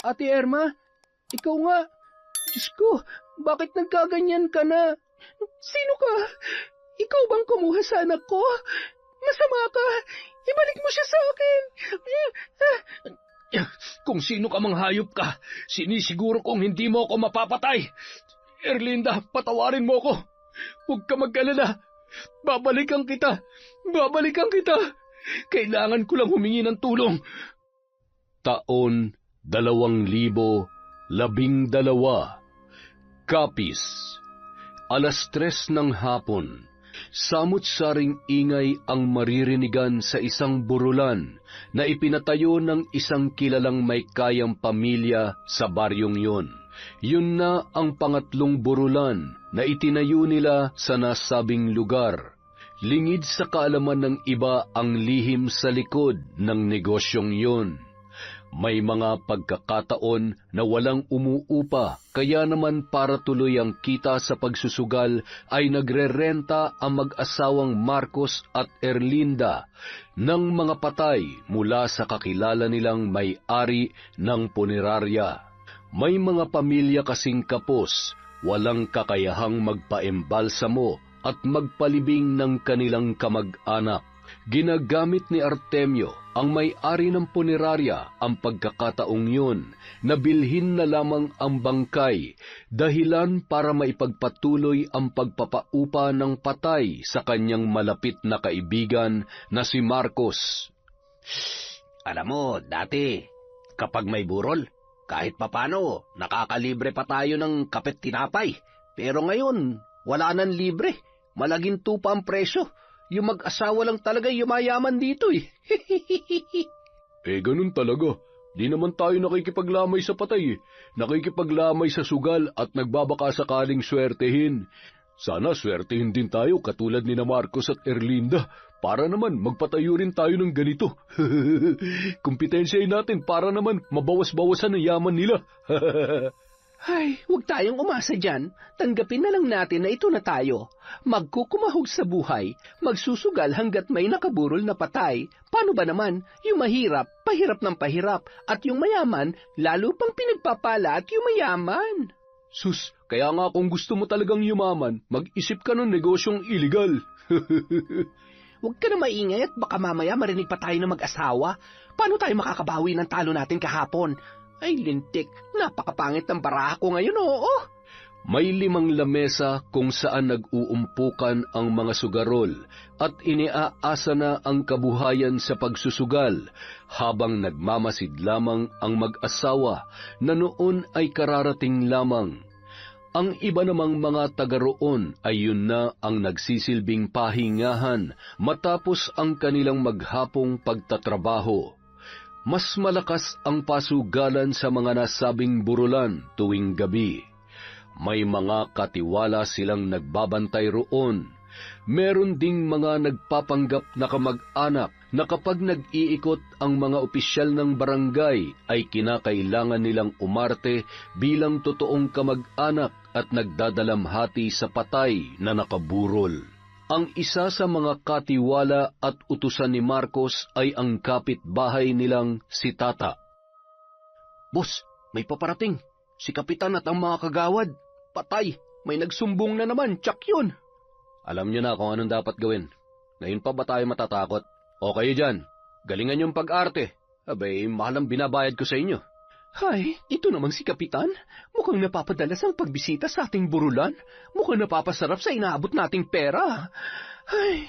Ate Irma, ikaw nga. Diyos ko, bakit nagkaganyan ka na? Sino ka? Ikaw bang kumuha sa anak ko? Masama ka. Ibalik mo siya sa akin. Kung sino ka mang hayop ka, sinisiguro kong hindi mo ako mapapatay. Erlinda, patawarin mo ko. Huwag ka mag-alala. Babalikan kita. Babalikan kita. Kailangan ko lang humingi ng tulong. Taon 2012. Capiz. 3:00 ng hapon. Samut-saring ingay ang maririnigan sa isang burulan na ipinatayo ng isang kilalang may kayang pamilya sa baryong yun. Yun na ang pangatlong burulan na itinayo nila sa nasabing lugar. Lingid sa kaalaman ng iba ang lihim sa likod ng negosyong yun. May mga pagkakataon na walang umuupa, kaya naman para tuloy ang kita sa pagsusugal ay nagrerenta ang mag-asawang Marcos at Erlinda ng mga patay mula sa kakilala nilang may-ari ng punerarya. May mga pamilya kasing kapos, walang kakayahang magpaembalsamo at magpalibing ng kanilang kamag-anak. Ginagamit ni Artemio, ang may-ari ng punerarya, ang pagkakataong yun na bilhin na lamang ang bangkay, dahilan para maipagpatuloy ang pagpapaupa ng patay sa kanyang malapit na kaibigan na si Marcos. Alam mo, dati, kapag may burol, kahit papano, nakakalibre pa tayo ng kapet tinapay. Pero ngayon, wala nang libre. Malaginto pa ang presyo. Yung mag-asawa lang talaga yumayaman dito eh. Ganun talaga. Di naman tayo nakikipaglamay sa patay eh. Nakikipaglamay sa sugal at nagbabaka sakaling swertehin. Sana swertehin din tayo katulad ni na Marcos at Erlinda para naman magpatayo rin tayo ng ganito. Kumpetensyahin natin para naman mabawas-bawasan ang yaman nila. Ay, huwag tayong umasa dyan. Tanggapin na lang natin na ito na tayo. Magkukumahog sa buhay, magsusugal hanggat may nakaburol na patay. Paano ba naman? Yung mahirap, pahirap ng pahirap, at yung mayaman, lalo pang pinagpapala at yung mayaman. Sus, kaya nga kung gusto mo talagang yumaman, mag-isip ka ng negosyong iligal. Huwag ka na maingay at baka mamaya marinig pa tayo ng mag-asawa. Paano tayo makakabawi ng talo natin kahapon? Ay, lintik, napakapangit ng baraha ko ngayon, oo. May 5 lamesa kung saan nag-uumpukan ang mga sugarol at iniaasa na ang kabuhayan sa pagsusugal habang nagmamasid lamang ang mag-asawa na noon ay kararating lamang. Ang iba namang mga taga roon ay yun na ang nagsisilbing pahingahan matapos ang kanilang maghapong pagtatrabaho. Mas malakas ang pasugalan sa mga nasabing burulan tuwing gabi. May mga katiwala silang nagbabantay roon. Meron ding mga nagpapanggap na kamag-anak na kapag nag-iikot ang mga opisyal ng barangay ay kinakailangan nilang umarte bilang totoong kamag-anak at nagdadalamhati sa patay na nakaburol. Ang isa sa mga katiwala at utusan ni Marcos ay ang kapitbahay nilang si Tata. Boss, may paparating. Si Kapitan at ang mga kagawad. Patay, may nagsumbong na naman, tsak yun. Alam niyo na kung anong dapat gawin. Ngayon pa ba tayo matatakot? O kayo dyan, galingan yung pag-arte. Abay, mahal ang binabayad ko sa inyo. Ay, ito namang si Kapitan. Mukhang napapadalas ang pagbisita sa ating burulan. Mukhang napapasarap sa inaabot nating pera. Ay.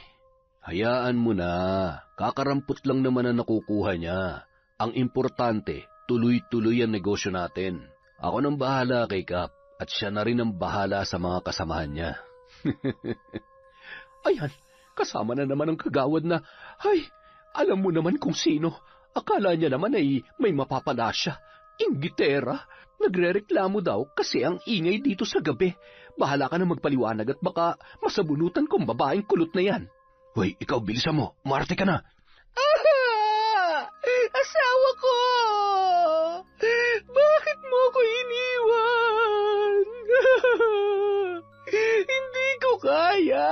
Hayaan mo na. Kakarampot lang naman ang nakukuha niya. Ang importante, tuloy-tuloy ang negosyo natin. Ako nang bahala kay Kap at siya na rin ang bahala sa mga kasamahan niya. Ayan, kasama na naman ang kagawad na, ay, alam mo naman kung sino. Akala niya naman ay may mapapala siya. Inggitera, nagrereklamo daw kasi ang ingay dito sa gabi. Bahala ka na magpaliwanag at baka masabunutan kong babaeng kulot na yan. Hoy, ikaw bilisan mo, umarte ka na. Asawa ko! Bakit mo ko iniwan? Hindi ko kaya!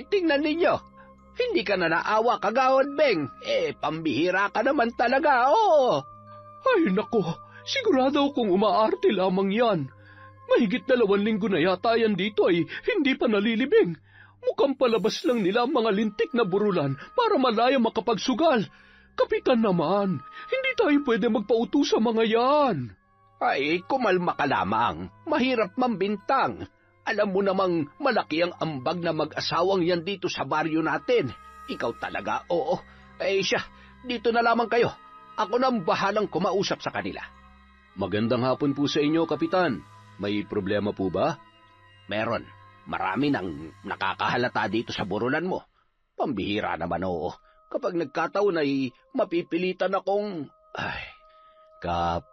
Tingnan ninyo. Hindi ka na naawa, Kagawad Beng. Pambihira ka naman talaga, oo. Ay nako, sigurado akong umaarte lamang yan. Mahigit 2 linggo na yata yan dito ay hindi pa nalilibing. Mukhang palabas lang nila ang mga lintik na burulan para malaya makapagsugal. Kapitan naman, hindi tayo pwede magpauto sa mga yan. Ay, kumalma ka lamang. Mahirap mambintang. Alam mo namang malaki ang ambag na mag-asawang yan dito sa baryo natin. Ikaw talaga, oo. Siya, dito na lamang kayo. Ako nang bahalang kumausap sa kanila. Magandang hapon po sa inyo, Kapitan. May problema po ba? Meron. Marami nang nakakahalata dito sa burulan mo. Pambihira naman, oo. Kapag nagkataon ay mapipilitan akong... Kap,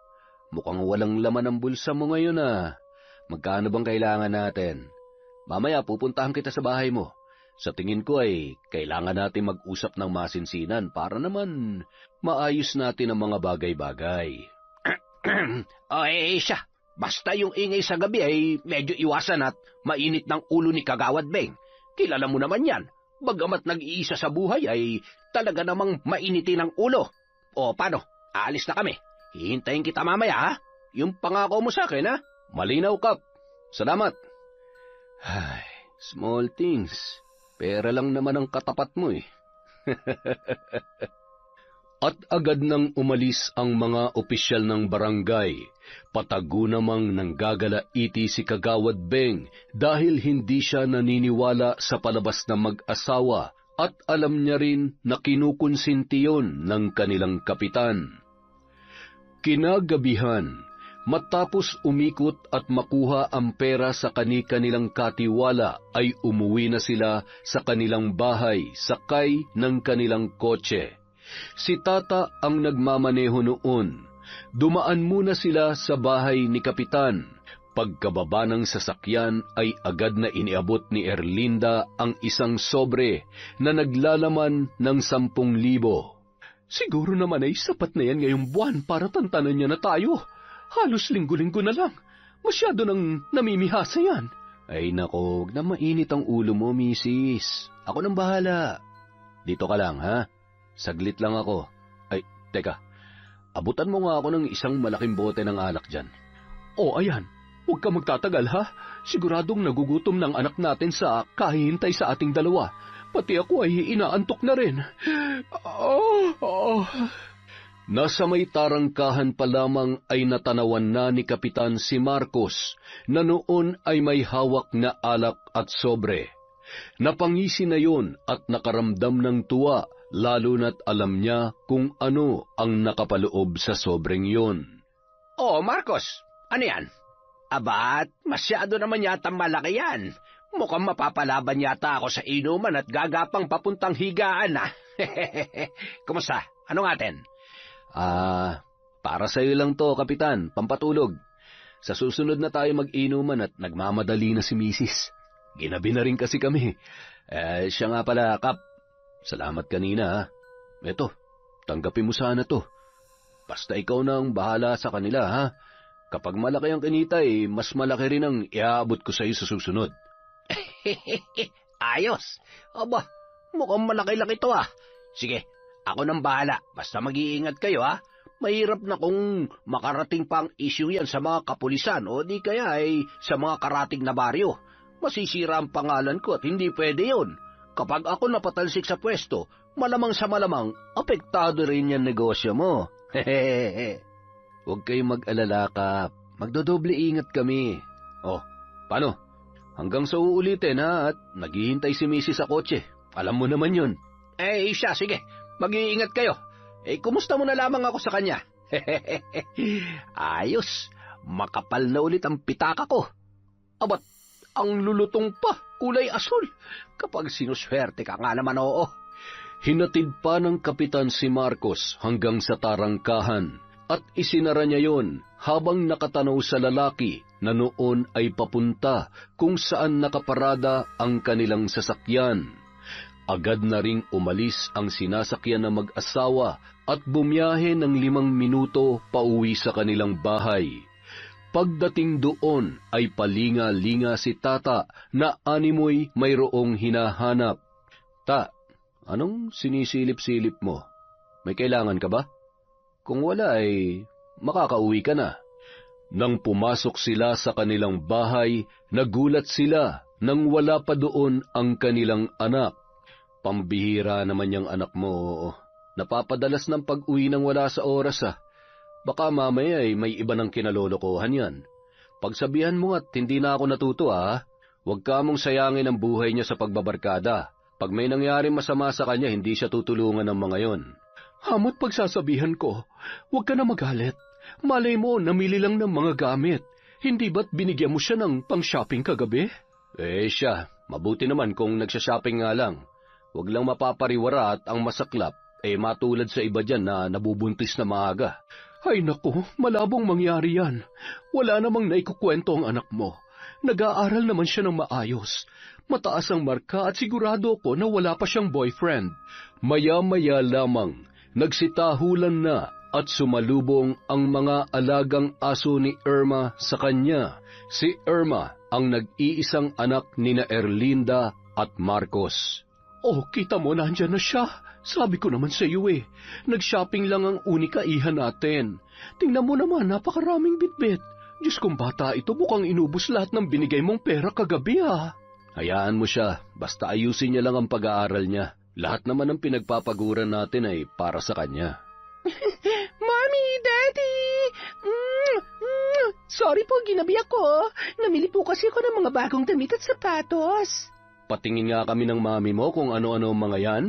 mukhang walang laman ang bulsa mo ngayon Magkano bang kailangan natin? Mamaya pupuntahan kita sa bahay mo. Sa tingin ko ay kailangan natin mag-usap ng masinsinan para naman maayos natin ang mga bagay-bagay. Siya. Basta yung ingay sa gabi ay medyo iwasan at mainit ng ulo ni Kagawad Beng. Kilala mo naman yan. Bagamat nag-iisa sa buhay ay talaga namang mainitin ang ulo. O paano? Aalis na kami. Hihintayin kita mamaya, ha? Yung pangako mo sa akin, ha? Malinaw, Kap. Salamat. Small things. Pera lang naman ang katapat mo At agad nang umalis ang mga opisyal ng barangay. Patago namang nanggagalaiti si Kagawad Beng dahil hindi siya naniniwala sa palabas na mag-asawa at alam niya rin na kinukonsinti yun ng kanilang kapitan. Kinagabihan, matapos umikot at makuha ang pera sa kani-kanilang katiwala ay umuwi na sila sa kanilang bahay sakay ng kanilang kotse. Si Tata ang nagmamaneho noon. Dumaan muna sila sa bahay ni Kapitan. Pagkababa ng sasakyan ay agad na iniabot ni Erlinda ang isang sobre na naglalaman ng 10,000. Siguro naman ay sapat na yan ngayong buwan para tantanan niya na tayo. Halos linggo-linggo na lang. Masyado nang namimihasa yan. Ay nako, huwag na mainit ang ulo mo, misis. Ako nang bahala. Dito ka lang, ha? Saglit lang ako. Ay, teka. Abutan mo nga ako ng isang malaking bote ng alak dyan. Ayan. Huwag ka magtatagal, ha? Siguradong nagugutom ng anak natin sa kahihintay sa ating dalawa. Pati ako ay inaantok na rin. Nasa may tarangkahan pa lamang ay natanawan na ni Kapitan si Marcos na noon ay may hawak na alak at sobre. Napangisi na yon at nakaramdam ng tuwa lalo na't alam niya kung ano ang nakapaloob sa sobreng yon. Marcos, ano yan? Abat, masyado naman yata malaki yan. Mukhang mapapalaban yata ako sa inuman at gagapang papuntang higaan Kumusta? Ano ngatin? Para sa'yo lang to, Kapitan, pampatulog. Sa susunod na tayo mag-inuman at nagmamadali na si Mrs. Ginabi na rin kasi kami. Siya nga pala, Kap. Salamat kanina, ha. Eto, tanggapin mo sana to. Basta ikaw na ang bahala sa kanila, ha. Kapag malaki ang kinita, mas malaki rin ang iaabot ko sa'yo sa susunod. Ayos. Aba, mukhang malaki-laki to, Sige, ako nang bahala. Basta mag-iingat kayo, Mahirap na kung makarating pa ang issue yan sa mga kapulisan o di kaya ay sa mga karating na baryo. Masisira ang pangalan ko at hindi pwede yun. Kapag ako napatalsik sa pwesto, malamang sa malamang, apektado rin yung negosyo mo. Huwag kayong mag-alala, Kap. Magdodoble ingat kami. Paano? Hanggang sa uulitin, ha? At naghihintay si Mrs. sa kotse. Alam mo naman yun. Siya, sige. Mag-iingat kayo. Kumusta mo na lamang ako sa kanya? Ayos. Makapal na ulit ang pitaka ko. Abat, ang lulutong pa. Kulay asul. Kapag sinuswerte ka nga naman, oo. Hinatid pa ng Kapitan si Marcos hanggang sa tarangkahan at isinara niya yon habang nakatanaw sa lalaki na noon ay papunta kung saan nakaparada ang kanilang sasakyan. Agad na ring umalis ang sinasakyan na mag-asawa at bumiyahe ng 5 minuto pauwi sa kanilang bahay. Pagdating doon ay palinga-linga si Tata na animoy mayroong hinahanap. Anong sinisilip-silip mo? May kailangan ka ba? Kung wala ay makakauwi ka na. Nang pumasok sila sa kanilang bahay, nagulat sila nang wala pa doon ang kanilang anak. Pambihira naman yung anak mo. Napapadalas ng pag-uwi nang wala sa oras Baka mamaya ay may iba ng kinalolokohan yan. Pagsabihan mo at hindi na ako natuto Huwag ka mong sayangin ang buhay niya sa pagbabarkada. Pag may nangyari masama sa kanya, hindi siya tutulungan ng mga yon. Hamot pagsasabihan ko, huwag ka na magalit. Malay mo, namili lang ng mga gamit. Hindi ba't binigyan mo siya ng pang-shopping kagabi? Siya, mabuti naman kung nagsha-shopping nga lang. Huwag lang mapapariwara at ang masaklap, matulad sa iba dyan na nabubuntis na maaga. Ay naku, malabong mangyari yan. Wala namang naikukwento ang anak mo. Nag-aaral naman siya ng maayos. Mataas ang marka at sigurado ko na wala pa siyang boyfriend. Maya-maya lamang, nagsitahulan na at sumalubong ang mga alagang aso ni Irma sa kanya. Si Irma ang nag-iisang anak nina Erlinda at Marcos. Oh, kita mo, nandyan na siya. Sabi ko naman sa iyo nag-shopping lang ang unika iha natin. Tingnan mo naman, napakaraming bitbit. Diyos kong bata ito, mukhang inubos lahat ng binigay mong pera kagabi Hayaan mo siya, basta ayusin niya lang ang pag-aaral niya. Lahat naman ng pinagpapaguran natin ay para sa kanya. Mommy, Daddy! Sorry po, ginabi ako. Namili po kasi ako ng mga bagong damit at sapatos. Patingin nga kami ng mami mo kung ano-ano ang mga yan.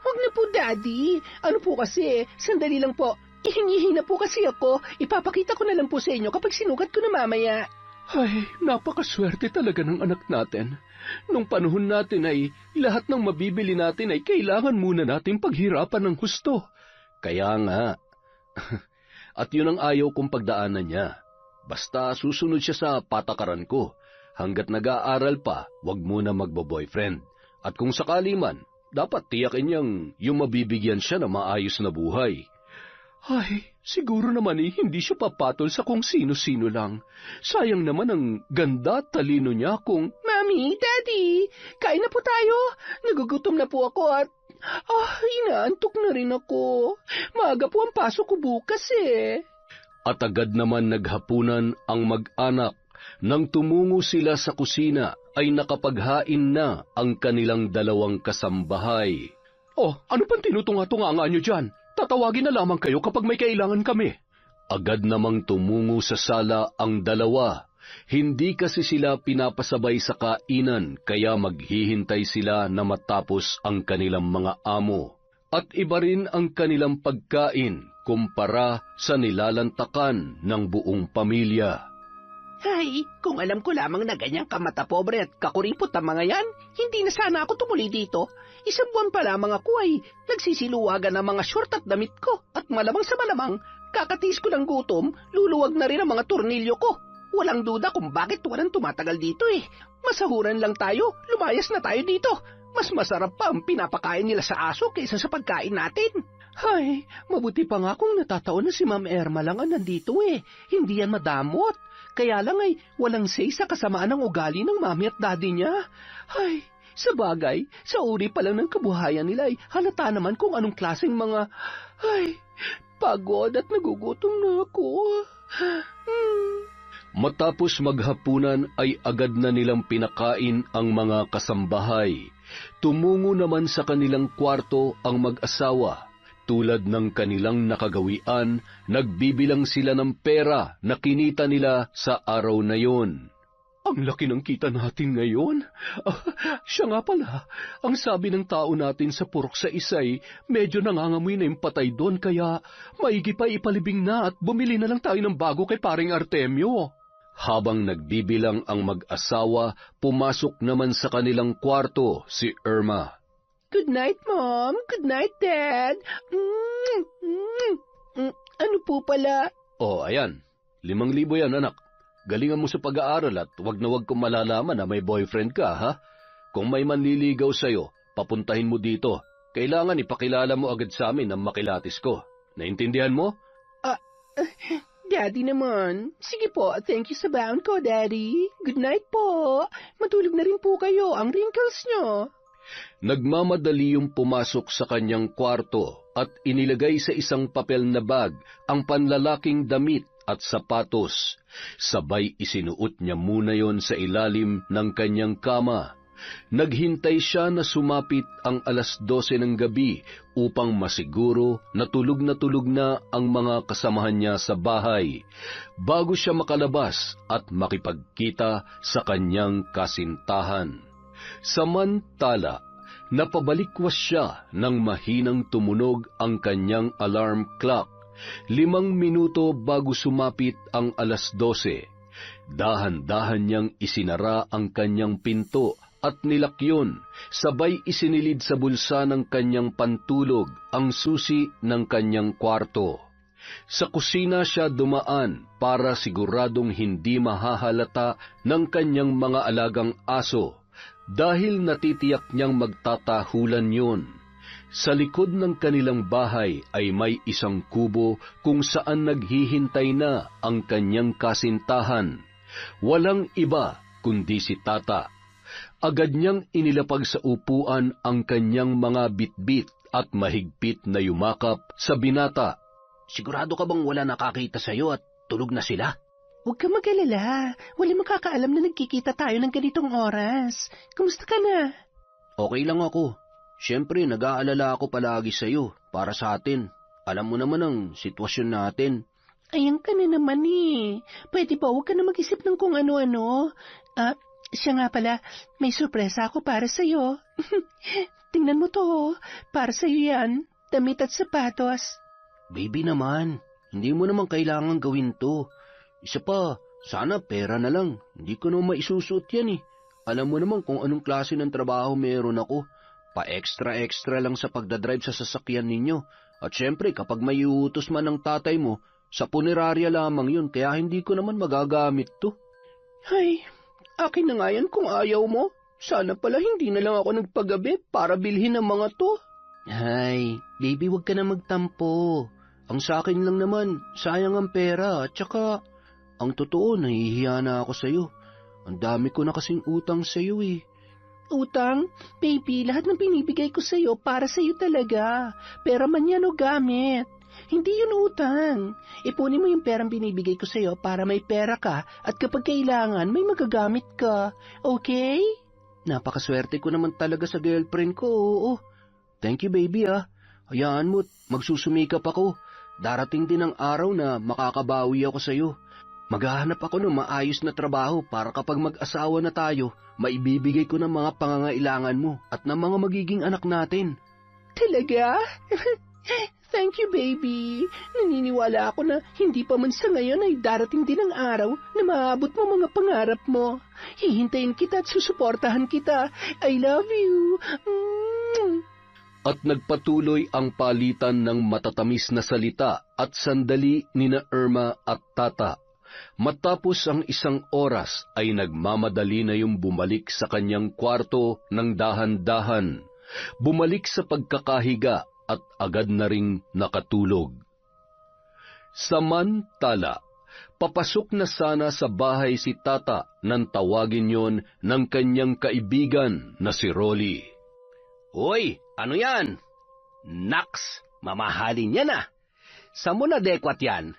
Huwag na po, Daddy. Ano po kasi, sandali lang po. Ihingi na po kasi ako. Ipapakita ko na lang po sa inyo kapag sinukat ko na mamaya. Ay, napakaswerte talaga ng anak natin. Nung panahon natin ay lahat ng mabibili natin ay kailangan muna nating paghirapan ng husto. Kaya nga. At yun ang ayaw kong pagdaanan niya. Basta susunod siya sa patakaran ko. Hanggat nag-aaral pa, wag muna magbo-boyfriend. At kung sakali man, dapat tiyakin niyang yung mabibigyan siya na maayos na buhay. Ay, siguro naman hindi siya papatol sa kung sino-sino lang. Sayang naman ang ganda at talino niya kung... Mami, Daddy, kain na po tayo. Nagugutom na po ako at... inaantok na rin ako. Maaga po ang pasok ko bukas At agad naman naghapunan ang mag-anak. Nang tumungo sila sa kusina, ay nakapaghain na ang kanilang dalawang kasambahay. Oh, ano pang tinutunga-tunga niyo dyan? Tatawagin na lamang kayo kapag may kailangan kami. Agad namang tumungo sa sala ang dalawa. Hindi kasi sila pinapasabay sa kainan kaya maghihintay sila na matapos ang kanilang mga amo. At iba rin ang kanilang pagkain kumpara sa nilalantakan ng buong pamilya. Ay, kung alam ko lamang na ganyang kamata-pobre at kakuripot ang mga yan, hindi na sana ako tumuloy dito. Isang buwan pa lamang ako ay nagsisiluwagan ng mga short at damit ko at malamang sa malamang, kakatiis ko ng gutom, luluwag na rin ang mga tornilyo ko. Walang duda kung bakit walang tumatagal dito Masahuran lang tayo, lumayas na tayo dito. Mas masarap pa ang pinapakain nila sa aso kaysa sa pagkain natin. Ay, mabuti pa nga kung natataon na si Ma'am Irma lang ang nandito Hindi yan madamot. Kaya lang ay walang say sa kasamaan ng ugali ng mami at daddy niya. Ay, sa bagay, sa uri pa lang ng kabuhayan nila ay halata naman kung anong klaseng mga... Ay, pagod at nagugutom na ako. Matapos maghapunan ay agad na nilang pinakain ang mga kasambahay. Tumungo naman sa kanilang kwarto ang mag-asawa. Tulad ng kanilang nakagawian, nagbibilang sila ng pera na kinita nila sa araw na yon. Ang laki ng kita natin ngayon. Siya nga pala, ang sabi ng tao natin sa purok sa isay, medyo nangangamoy na yung patay doon kaya maigi pa ipalibing na at bumili na lang tayo ng bago kay paring Artemio. Habang nagbibilang ang mag-asawa, pumasok naman sa kanilang kwarto si Irma. Good night, Mom. Good night, Dad. Ano po pala? Oh, ayan. 5,000 yan, anak. Galingan mo sa pag-aaral at wag na wag kong malalaman na may boyfriend ka, ha? Kung may manliligaw sa'yo, papuntahin mo dito. Kailangan ipakilala mo agad sa amin ang makilatis ko. Naintindihan mo? Daddy naman. Sige po, thank you sa baon ko, Daddy. Good night po. Matulog na rin po kayo, ang wrinkles nyo. Nagmamadali yung pumasok sa kanyang kwarto at inilagay sa isang papel na bag ang panlalaking damit at sapatos. Sabay isinuot niya muna yon sa ilalim ng kanyang kama. Naghintay siya na sumapit ang 12:00 ng gabi upang masiguro na tulog na ang mga kasamahan niya sa bahay bago siya makalabas at makipagkita sa kanyang kasintahan. Samantala, napabalikwas siya nang mahinang tumunog ang kanyang alarm clock. 5 minuto bago sumapit ang 12:00. Dahan-dahan niyang isinara ang kanyang pinto at nilakyon, sabay isinilid sa bulsa ng kanyang pantulog ang susi ng kanyang kwarto. Sa kusina siya dumaan para siguradong hindi mahahalata ng kanyang mga alagang aso dahil natitiyak niyang magtatahulan yun. Sa likod ng kanilang bahay ay may isang kubo kung saan naghihintay na ang kanyang kasintahan. Walang iba kundi si Tata. Agad niyang inilapag sa upuan ang kanyang mga bitbit at mahigpit na yumakap sa binata. Sigurado ka bang wala nakakita sa'yo at tulog na sila? Huwag ka mag-alala. Walang makakaalam na nagkikita tayo ng ganitong oras. Kumusta ka na? Okay lang ako. Siyempre, nag-aalala ako palagi sa'yo para sa atin. Alam mo naman ang sitwasyon natin. Ayan ka na naman eh. Pwede ba huwag ka na mag-isip ng kung ano-ano? Siya nga pala, may sorpresa ako para sa'yo. Tingnan mo to, para sa'yo yan. Damit at sapatos. Baby naman, hindi mo naman kailangan gawin to. Isa pa, sana pera na lang. Hindi ko naman maisusuot yan eh. Alam mo naman kung anong klase ng trabaho meron ako. Pa-extra-extra lang sa pagdadrive sa sasakyan ninyo. At syempre, kapag may iutos man ng tatay mo, sa punerarya lamang yun, kaya hindi ko naman magagamit to. Ay, akin na nga yan kung ayaw mo. Sana pala hindi na lang ako nagpagabi para bilhin ang mga to. Ay, baby, wag ka na magtampo. Ang sa akin lang naman, sayang ang pera. At saka, ang totoo, nahihiya na ako sa'yo. Ang dami ko na kasing utang sa'yo eh. Utang? Baby, lahat ng binibigay ko sa'yo para sa'yo talaga. Pera man yan o gamit. Hindi yun utang. Ipunin mo yung perang binibigay ko sa'yo para may pera ka at kapag kailangan may magagamit ka. Okay? Napakaswerte ko naman talaga sa girlfriend ko, oo. Thank you, baby ah. Hayaan mo, magsusumikap ako. Darating din ang araw na makakabawi ako sa'yo. Maghahanap ako ng maayos na trabaho para kapag mag-asawa na tayo, maibibigay ko ng mga pangangailangan mo at ng mga magiging anak natin. Talaga? Thank you, baby. Naniniwala ako na hindi pa man sa ngayon ay darating din ang araw na maabot mo mga pangarap mo. Hihintayin kita at susuportahan kita. I love you. At nagpatuloy ang palitan ng matatamis na salita at sandali nina Irma at Tata. Matapos ang 1 oras ay nagmamadali na yung bumalik sa kanyang kwarto ng dahan-dahan. Bumalik sa pagkakahiga at agad na ring nakatulog. Samantala, papasok na sana sa bahay si Tata nang tawagin yon ng kanyang kaibigan na si Rolly. Hoy, ano yan? Naks, mamahalin yan ah. Saan mo na-dekwat yan?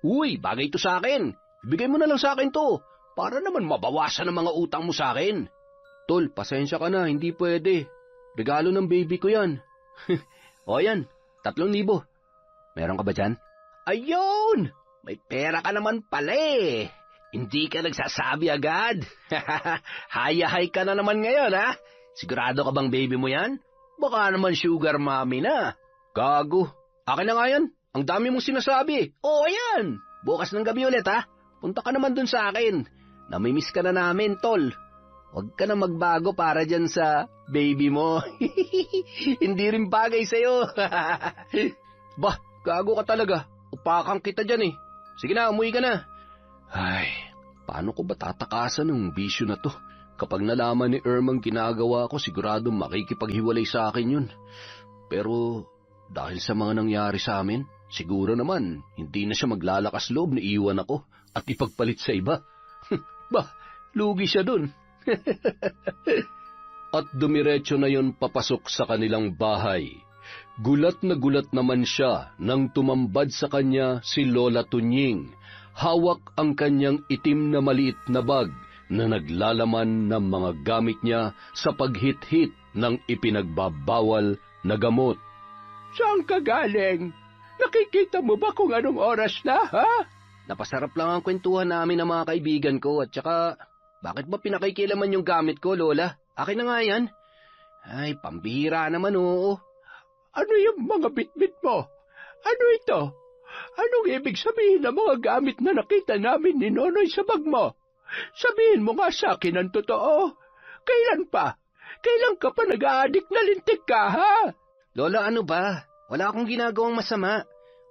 Uy, bagay ito sa akin. Ibigay mo na lang sa akin to, para naman mabawasan ang mga utang mo sa akin. Tol, pasensya ka na, hindi pwede. Regalo ng baby ko yan. O yan, 3,000. Meron ka ba dyan? Ayun! May pera ka naman pala eh. Hindi ka nagsasabi agad. Hayahay ka na naman ngayon ha? Sigurado ka bang baby mo yan? Baka naman sugar mommy na. Gago, akin na nga yan. Ang dami mong sinasabi. Oo yan, bukas ng gabi ulit ha. Punta ka naman dun sa akin. Namimiss ka na namin, tol. Huwag ka na magbago para dyan sa baby mo. Hindi rin bagay sa'yo. Bah, gago ka talaga. Upakang kita dyan eh. Sige na, umuwi ka na. Ay, paano ko ba tatakasan ng bisyo na to? Kapag nalaman ni Irmang ginagawa ko, sigurado makikipaghiwalay sa akin yun. Pero dahil sa mga nangyari sa amin, siguro naman hindi na siya maglalakas loob na iwan ako at ipagpalit sa iba. Bah, lugi siya dun. at dumiretso na yon papasok sa kanilang bahay. Gulat na gulat naman siya nang tumambad sa kanya si Lola Tunying. Hawak ang kanyang itim na maliit na bag na naglalaman ng mga gamit niya sa paghit-hit ng ipinagbabawal na gamot. Saan ka galing? Nakikita mo ba kung anong oras na, ha? Napasarap lang ang kwentuhan namin ng mga kaibigan ko at saka, bakit ba pinakikilaman yung gamit ko, Lola? Akin na nga yan. Ay, pambihira naman, oo. Ano yung mga bitbit mo? Ano ito? Anong ibig sabihin ng mga gamit na nakita namin ni Nonoy sa bag mo? Sabihin mo nga sa akin ang totoo. Kailan pa? Kailan ka pa nag-aadik na lintik ka, ha? Lola, ano ba? Wala akong ginagawang masama.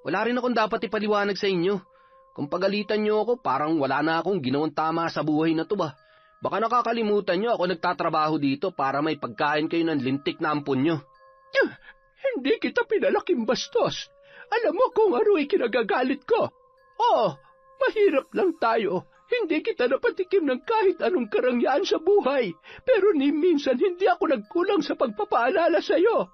Wala rin akong dapat ipaliwanag sa inyo. Kung pagalitan niyo ako, parang wala na akong ginawang tama sa buhay na to ba? Baka nakakalimutan niyo ako nagtatrabaho dito para may pagkain kayo ng lintik na ampon niyo. Hindi kita pinalaking bastos. Alam mo kung ano kinagagalit ko. Oo, mahirap lang tayo. Hindi kita napatikim ng kahit anong karangyaan sa buhay. Pero ni minsan hindi ako nagkulang sa pagpapaalala sa iyo.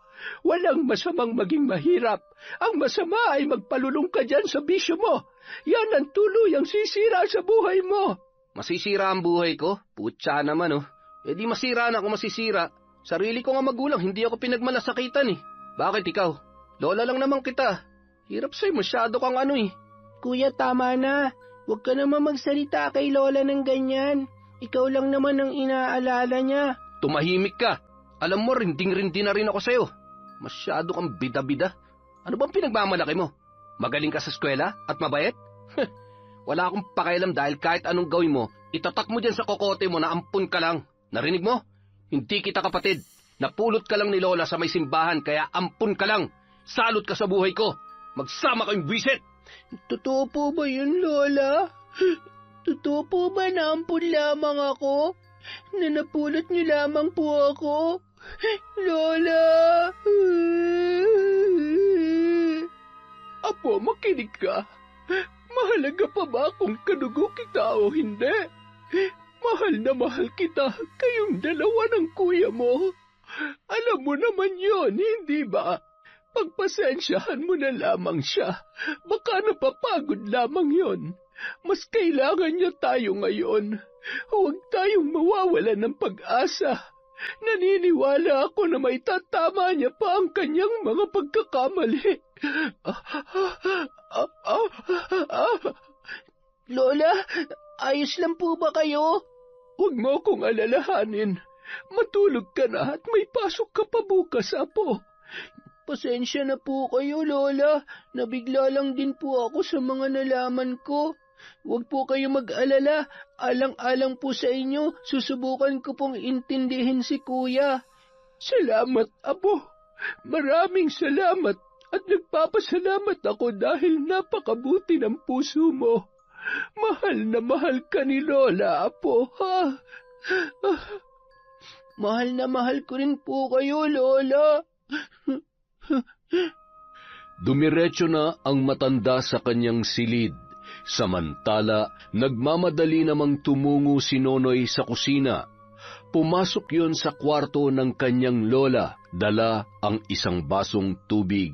Walang masamang maging mahirap. Ang masama ay magpalulong ka dyan sa bisyo mo. Yan ang tuluyang sisira sa buhay mo. Masisira ang buhay ko? Putya naman, oh. E di masira na ako masisira. Sarili ko nga magulang, hindi ako pinagmalasakitan, eh. Bakit ikaw? Lola lang naman kita. Hirap sa'yo, masyado kang ano, eh. Kuya, tama na. Huwag ka naman magsalita kay Lola ng ganyan. Ikaw lang naman ang inaalala niya. Tumahimik ka. Alam mo, rinding-rindi na rin ako sa'yo. Masyado kang bida-bida. Ano bang pinagmamalaki mo? Magaling ka sa eskwela at mabait? Wala akong pakialam dahil kahit anong gawin mo, itatak mo dyan sa kokote mo na ampun ka lang. Narinig mo? Hindi kita kapatid. Napulot ka lang ni Lola sa may simbahan kaya ampun ka lang. Salot ka sa buhay ko. Magsama kayong bisit. Totoo po ba yun, Lola? Totoo po ba na ampun lamang ako? Na napulot niyo lamang po ako? Lola! Apo, makinig ka. Mahalaga pa ba kung kadugo kita o hindi? Mahal na mahal kita, kayong dalawa ng kuya mo. Alam mo naman yon, hindi ba? Pagpasensyahan mo na lamang siya. Baka napapagod lamang yon. Mas kailangan niya tayo ngayon. Huwag tayong mawawalan ng pag-asa. Naniniwala ako na may tatama niya pa ang kanyang mga pagkakamali. Lola, ayos lang po ba kayo? Huwag mo akong alalahanin. Matulog ka na at may pasok ka pa bukas, Apo. Pasensya na po kayo, Lola. Nabigla lang din po ako sa mga nalaman ko. Huwag po kayo mag-alala. Alang-alang po sa inyo, susubukan ko pong intindihin si Kuya. Salamat, Apo. Maraming salamat at nagpapasalamat ako dahil napakabuti ng puso mo. Mahal na mahal ka ni Lola, Apo, ha? Mahal na mahal ko rin po kayo, Lola. Dumiretso na ang matanda sa kanyang silid. Samantala, nagmamadali namang tumungo si Nonoy sa kusina. Pumasok yon sa kwarto ng kanyang lola, dala ang isang basong tubig.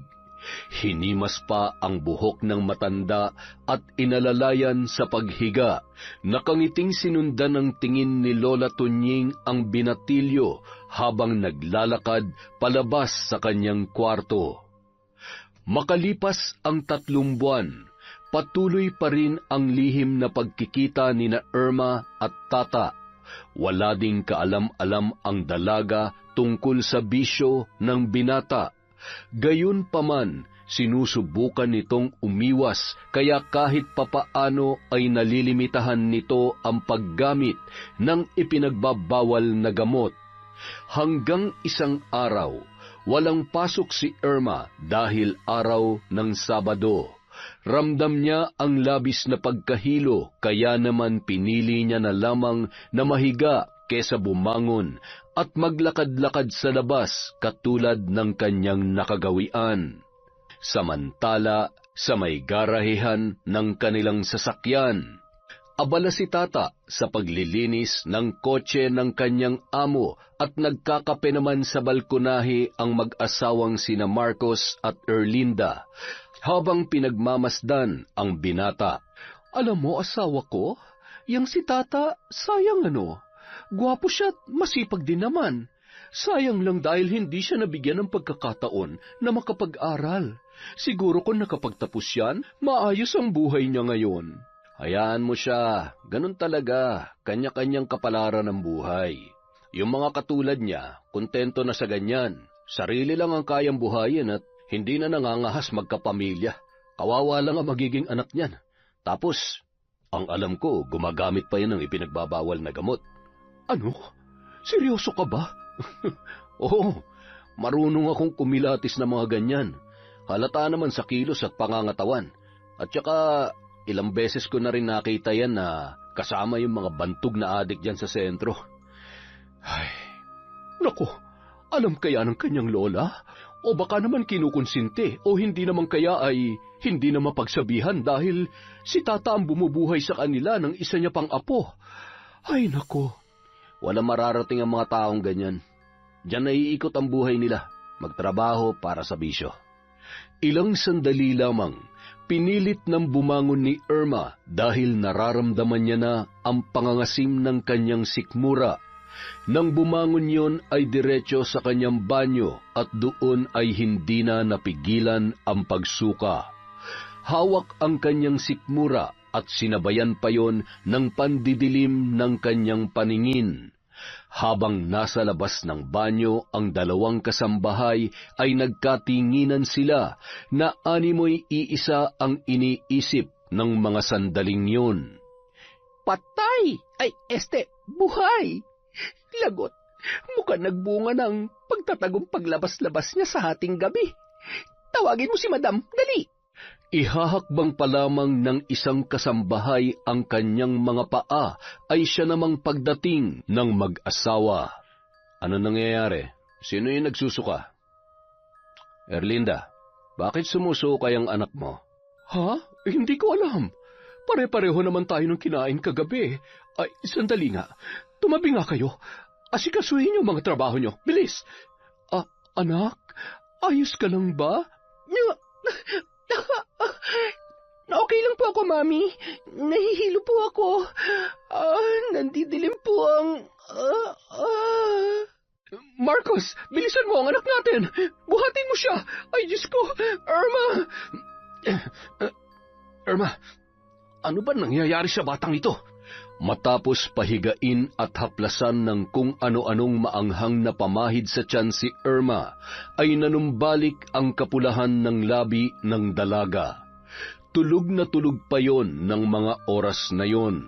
Hinimas pa ang buhok ng matanda at inalalayan sa paghiga. Nakangiting sinundan ng tingin ni Lola Tunying ang binatilyo habang naglalakad palabas sa kanyang kwarto. Makalipas ang 3 buwan, patuloy pa rin ang lihim na pagkikita nina Irma at Tata. Wala ding kaalam-alam ang dalaga tungkol sa bisyo ng binata. Gayunpaman, sinusubukan nitong umiwas kaya kahit papaano ay nalilimitahan nito ang paggamit ng ipinagbabawal na gamot. Hanggang isang araw, walang pasok si Irma dahil araw ng Sabado. Ramdam niya ang labis na pagkahilo, kaya naman pinili niya na lamang na mahiga kesa bumangon at maglakad-lakad sa labas katulad ng kanyang nakagawian. Samantala, sa may garahehan ng kanilang sasakyan, Abala si Tata sa paglilinis ng kotse ng kanyang amo at nagkakape naman sa balkonahe ang mag-asawang sina Marcos at Erlinda habang pinagmamasdan ang binata. Alam mo, asawa ko, yang si Tata, sayang ano. Gwapo siya at masipag din naman. Sayang lang dahil hindi siya nabigyan ng pagkakataon na makapag-aral. Siguro kung nakapagtapos yan, maayos ang buhay niya ngayon. Hayaan mo siya, ganun talaga, kanya-kanyang kapalaran ng buhay. Yung mga katulad niya, kontento na sa ganyan. Sarili lang ang kayang buhayin at hindi na nangangahas magkapamilya. Kawawa lang ang magiging anak niyan. Tapos, ang alam ko, gumagamit pa yan ng ipinagbabawal na gamot. Ano? Seryoso ka ba? Oo, marunong akong kumilatis na mga ganyan. Halata naman sa kilos at pangangatawan. At saka, ilang beses ko na rin nakita yan na kasama yung mga bantog na adik dyan sa sentro. Ay, naku, alam kaya ng kanyang lola? O baka naman kinukonsinte o hindi naman kaya ay hindi na mapagsabihan dahil si Tata ang bumubuhay sa kanila ng isa niya pang apo. Ay, naku. Walang mararating ang mga taong ganyan. Diyan naiikot ang buhay nila, magtrabaho para sa bisyo. Ilang sandali lamang, pinilit ng bumangon ni Irma dahil nararamdaman niya na ang pangangasim ng kanyang sikmura. Nang bumangon yon ay diretso sa kanyang banyo at doon ay hindi na napigilan ang pagsuka. Hawak ang kanyang sikmura at sinabayan pa yon ng pandidilim ng kanyang paningin. Habang nasa labas ng banyo ang dalawang kasambahay ay nagkatinginan sila na animoy iisa ang iniisip ng mga sandaling yun. Patay! Ay, buhay! Lagot, mukhang nagbunga ng pagtatagong paglabas-labas niya sa hating gabi. Tawagin mo si Madam, dali! Ihahakbang pa lamang ng isang kasambahay ang kanyang mga paa ay siya namang pagdating ng mag-asawa. Ano nangyayari? Sino yung nagsusuka? Erlinda, bakit sumusuka ang anak mo? Ha? Hindi ko alam. Pare-pareho naman tayo ng kinain kagabi. Ay, sandali nga. Tumabi nga kayo. Asikasuhin yung mga trabaho nyo. Bilis! Anak, ayos ka lang ba? Okay lang po ako, Mami. Nahihilo po ako. Nandidilim po ang... Marcos, bilisan mo ang anak natin. Buhatin mo siya. Ay, Diyos ko. Irma! Irma, ano ba nangyayari sa batang ito? Matapos pahigain at haplasan ng kung ano-anong maanghang na pamahid sa tiyan si Irma, ay nanumbalik ang kapulahan ng labi ng dalaga. Tulog na tulog pa yon ng mga oras na yon.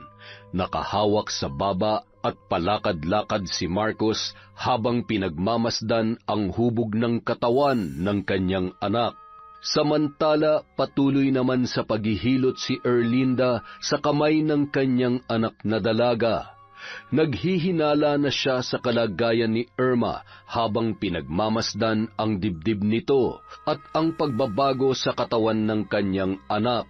Nakahawak sa baba at palakad-lakad si Marcos habang pinagmamasdan ang hubog ng katawan ng kanyang anak. Samantala, patuloy naman sa paghihilot si Erlinda sa kamay ng kanyang anak na dalaga. Naghihinala na siya sa kalagayan ni Irma habang pinagmamasdan ang dibdib nito at ang pagbabago sa katawan ng kanyang anak.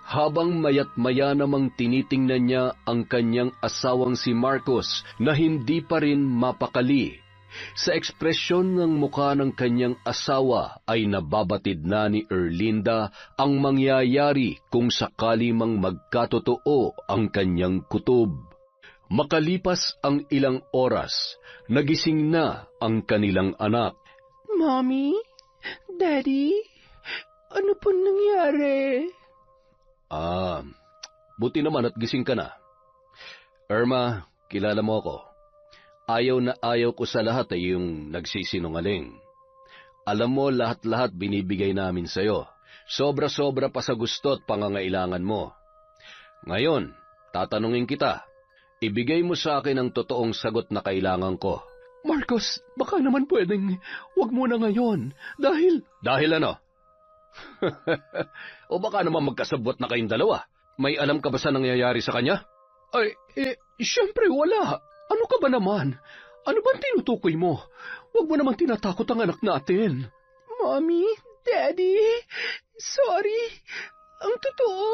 Habang mayat-maya namang tinitingnan niya ang kanyang asawang si Marcos na hindi pa rin mapakali. Sa ekspresyon ng mukha ng kanyang asawa ay nababatid na ni Erlinda ang mangyayari kung sakali mang magkatotoo ang kanyang kutob. Makalipas ang ilang oras, nagising na ang kanilang anak. Mommy? Daddy? Ano po nangyari? Buti naman at gising ka na. Irma, kilala mo ako. Ayaw na ayaw ko sa lahat ay yung nagsisinungaling. Alam mo, lahat-lahat binibigay namin sa'yo. Sobra-sobra pa sa gusto at pangangailangan mo. Ngayon, tatanungin kita. Ibigay mo sa akin ang totoong sagot na kailangan ko. Marcos, baka naman pwedeng wag mo na ngayon. Dahil... Dahil ano? O baka naman magkasabot na kayong dalawa. May alam ka ba sa nangyayari sa kanya? Ay, siyempre wala. Ano ka ba naman? Ano ba tinutukoy mo? Huwag mo naman tinatakot ang anak natin. Mommy, Daddy, sorry. Ang totoo,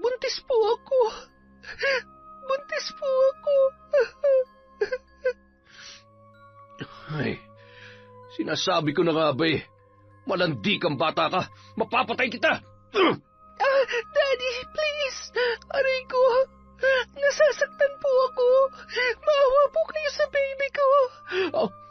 buntis po ako. Buntis po ako. Ay, sinasabi ko na nga ba eh. Malandi kang bata ka. Mapapatay kita! Daddy, please. Aray ko. Nasasaktan po ako. Maawa po kayo sa baby ko.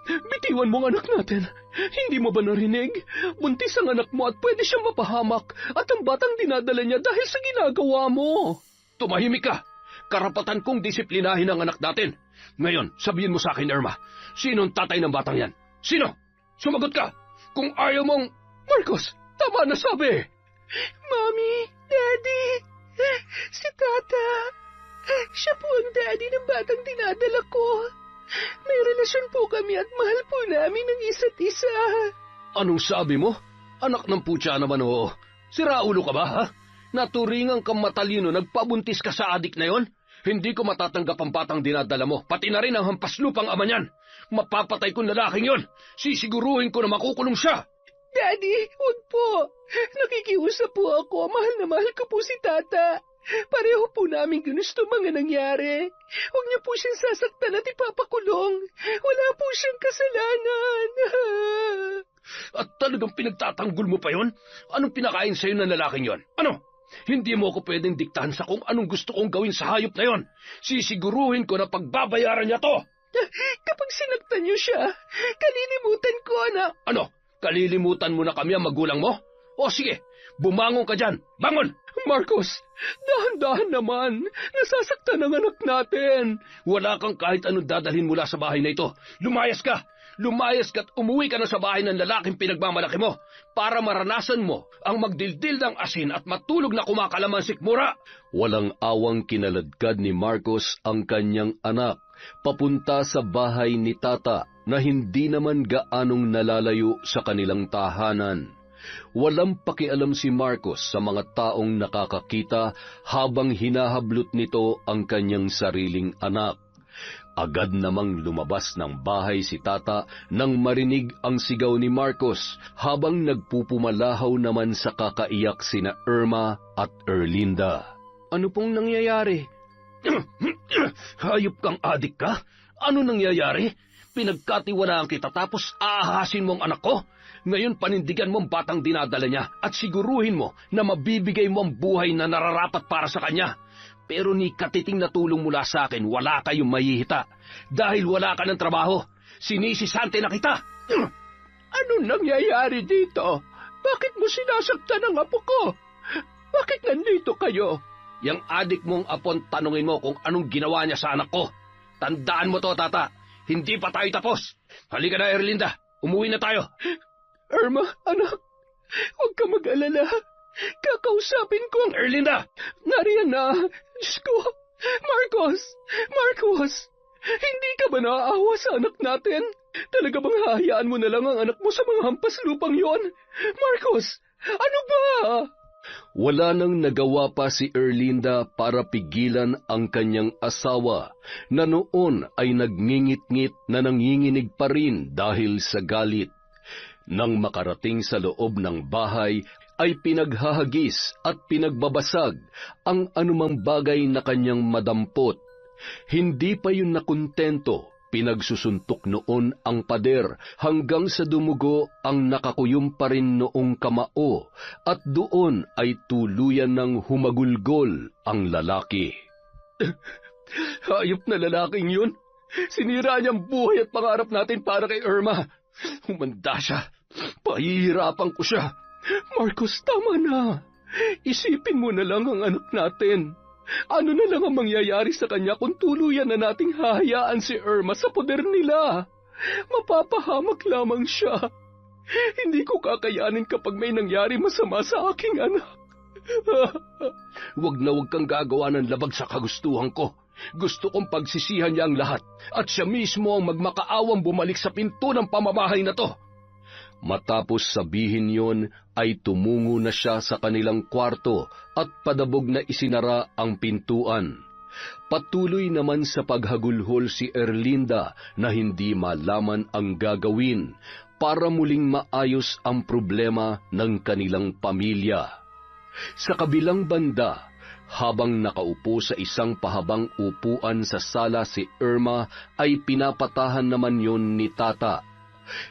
Bitiwan mo ang anak natin. Hindi mo ba narinig? Buntis ang anak mo at pwede siyang mapahamak at ang batang dinadala niya dahil sa ginagawa mo. Tumahimik ka. Karapatan kong disiplinahin ang anak natin. Ngayon, sabihin mo sa akin, Irma, sino ang tatay ng batang yan? Sino? Sumagot ka. Kung ayaw mong... Marcos, tama na sabi. Mommy, Daddy, si Tata. Siya po ang daddy ng batang dinadala ko. May relasyon po kami at mahal po namin ang isa't isa. Anong sabi mo? Anak ng putya naman oo. Siraulo ka ba, ha? Naturingan kang matalino, nagpabuntis ka sa adik na yon? Hindi ko matatanggap ang batang dinadala mo, pati na rin ang hampaslupang ama niyan. Mapapatay kong lalaking yon. Sisiguruhin ko na makukulong siya. Daddy, huwag po. Nakikiusap po ako. Mahal na mahal ko po si Tata. Pareho po namin ginusto mga nangyari. Huwag niyo po siyang sasaktan at ipapakulong. Wala po siyang kasalanan. At talagang pinagtatanggol mo pa yon? Anong pinakain sa'yo ng lalaking yon? Ano? Hindi mo ako pwedeng diktahan sa kung anong gusto kong gawin sa hayop na yon. Sisiguruhin ko na pagbabayaran niya to. Kapag sinaktan niyo siya, kalilimutan ko na... Ano? Kalilimutan mo na kami ang magulang mo? O sige, bumangon ka dyan. Bangon! Marcos, dahan-dahan naman. Nasasaktan ang anak natin. Wala kang kahit anong dadalhin mula sa bahay na ito. Lumayas ka! Lumayas ka at umuwi ka na sa bahay ng lalaking pinagmamalaki mo para maranasan mo ang magdildil ng asin at matulog na kumakalaman sikmura. Walang awang kinaladkad ni Marcos ang kanyang anak papunta sa bahay ni Tata na hindi naman gaanong nalalayo sa kanilang tahanan. Walang pakialam si Marcos sa mga taong nakakakita habang hinahablot nito ang kanyang sariling anak. Agad namang lumabas ng bahay si Tata nang marinig ang sigaw ni Marcos habang nagpupumalahaw naman sa kakaiyak sina Irma at Erlinda. Ano pong nangyayari? Hayop kang adik ka? Ano nangyayari? Pinagkatiwalaan kita tapos aahasin mo ang anak ko? Ngayon panindigan mo ang batang dinadala niya at siguruhin mo na mabibigay mo ang buhay na nararapat para sa kanya. Pero ni katiting na tulong mula sa akin, wala kayong mahihita. Dahil wala ka ng trabaho, sinisisante na kita. Anong nangyayari dito? Bakit mo sinasaktan ang apo ko? Bakit nandito kayo? Yang adik mong apon, tanungin mo kung anong ginawa niya sa anak ko. Tandaan mo to, Tata. Hindi pa tayo tapos. Halika na, Erlinda. Umuwi na tayo. Irma, anak, huwag ka mag-alala. Kakausapin ko ang... Erlinda! Nariyan na! Diyos ko! Marcos! Hindi ka ba naaawa sa anak natin? Talaga bang hahayaan mo na lang ang anak mo sa mga hampas lupang yon? Marcos! Ano ba? Wala nang nagawa pa si Erlinda para pigilan ang kanyang asawa na noon ay nagngingit-ngit na nanginginig pa rin dahil sa galit. Nang makarating sa loob ng bahay, ay pinaghahagis at pinagbabasag ang anumang bagay na kanyang madampot. Hindi pa yun nakontento, pinagsusuntok noon ang pader hanggang sa dumugo ang nakakuyom pa rin noong kamao at doon ay tuluyan ng humagulgol ang lalaki. Hayop na lalaking yun. Sinira niyang buhay at pangarap natin para kay Irma. Humanda siya. Pahihirapan ko siya. Marcos, tama na. Isipin mo na lang ang anak natin. Ano na lang ang mangyayari sa kanya kung tuluyan na nating hahayaan si Irma sa poder nila? Mapapahamak lamang siya. Hindi ko kakayanin kapag may nangyari masama sa aking anak. Huwag kang gagawa ng labag sa kagustuhan ko. Gusto kong pagsisihan niya ang lahat at siya mismo ang magmakaawang bumalik sa pinto ng pamamahay na to. Matapos sabihin yon, ay tumungo na siya sa kanilang kwarto at padabog na isinara ang pintuan. Patuloy naman sa paghagulhol si Erlinda na hindi malaman ang gagawin para muling maayos ang problema ng kanilang pamilya. Sa kabilang banda, Habang nakaupo sa isang pahabang upuan sa sala si Irma, ay pinapatahan naman yon ni Tata.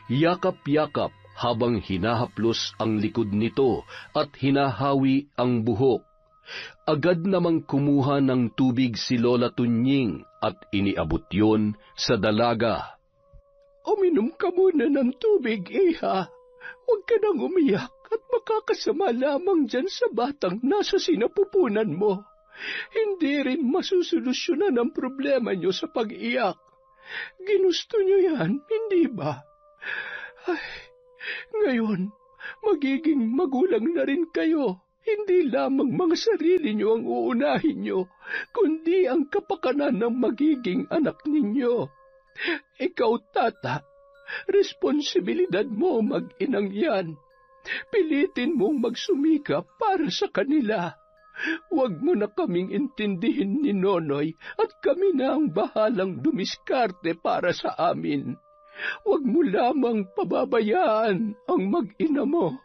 Yakap-yakap habang hinahaplos ang likod nito at hinahawi ang buhok. Agad namang kumuha ng tubig si Lola Tunying at iniabot yon sa dalaga. Uminom ka muna ng tubig, Iha. Huwag ka nang umiyak at makakasama lamang dyan sa batang nasa sinapupunan mo. Hindi rin masusolusyonan ang problema niyo sa pag-iyak. Ginusto niyo yan, hindi ba? Ay, ngayon, magiging magulang na rin kayo. Hindi lamang mga sarili niyo ang uunahin niyo, kundi ang kapakanan ng magiging anak ninyo. Ikaw, Tata, responsibilidad mo mag-inang yan. Pilitin mong magsumika para sa kanila. Huwag mo na kaming intindihin ni Nonoy at kami na ang bahalang dumiskarte para sa amin. Huwag mo lamang pababayaan ang mag-ina mo.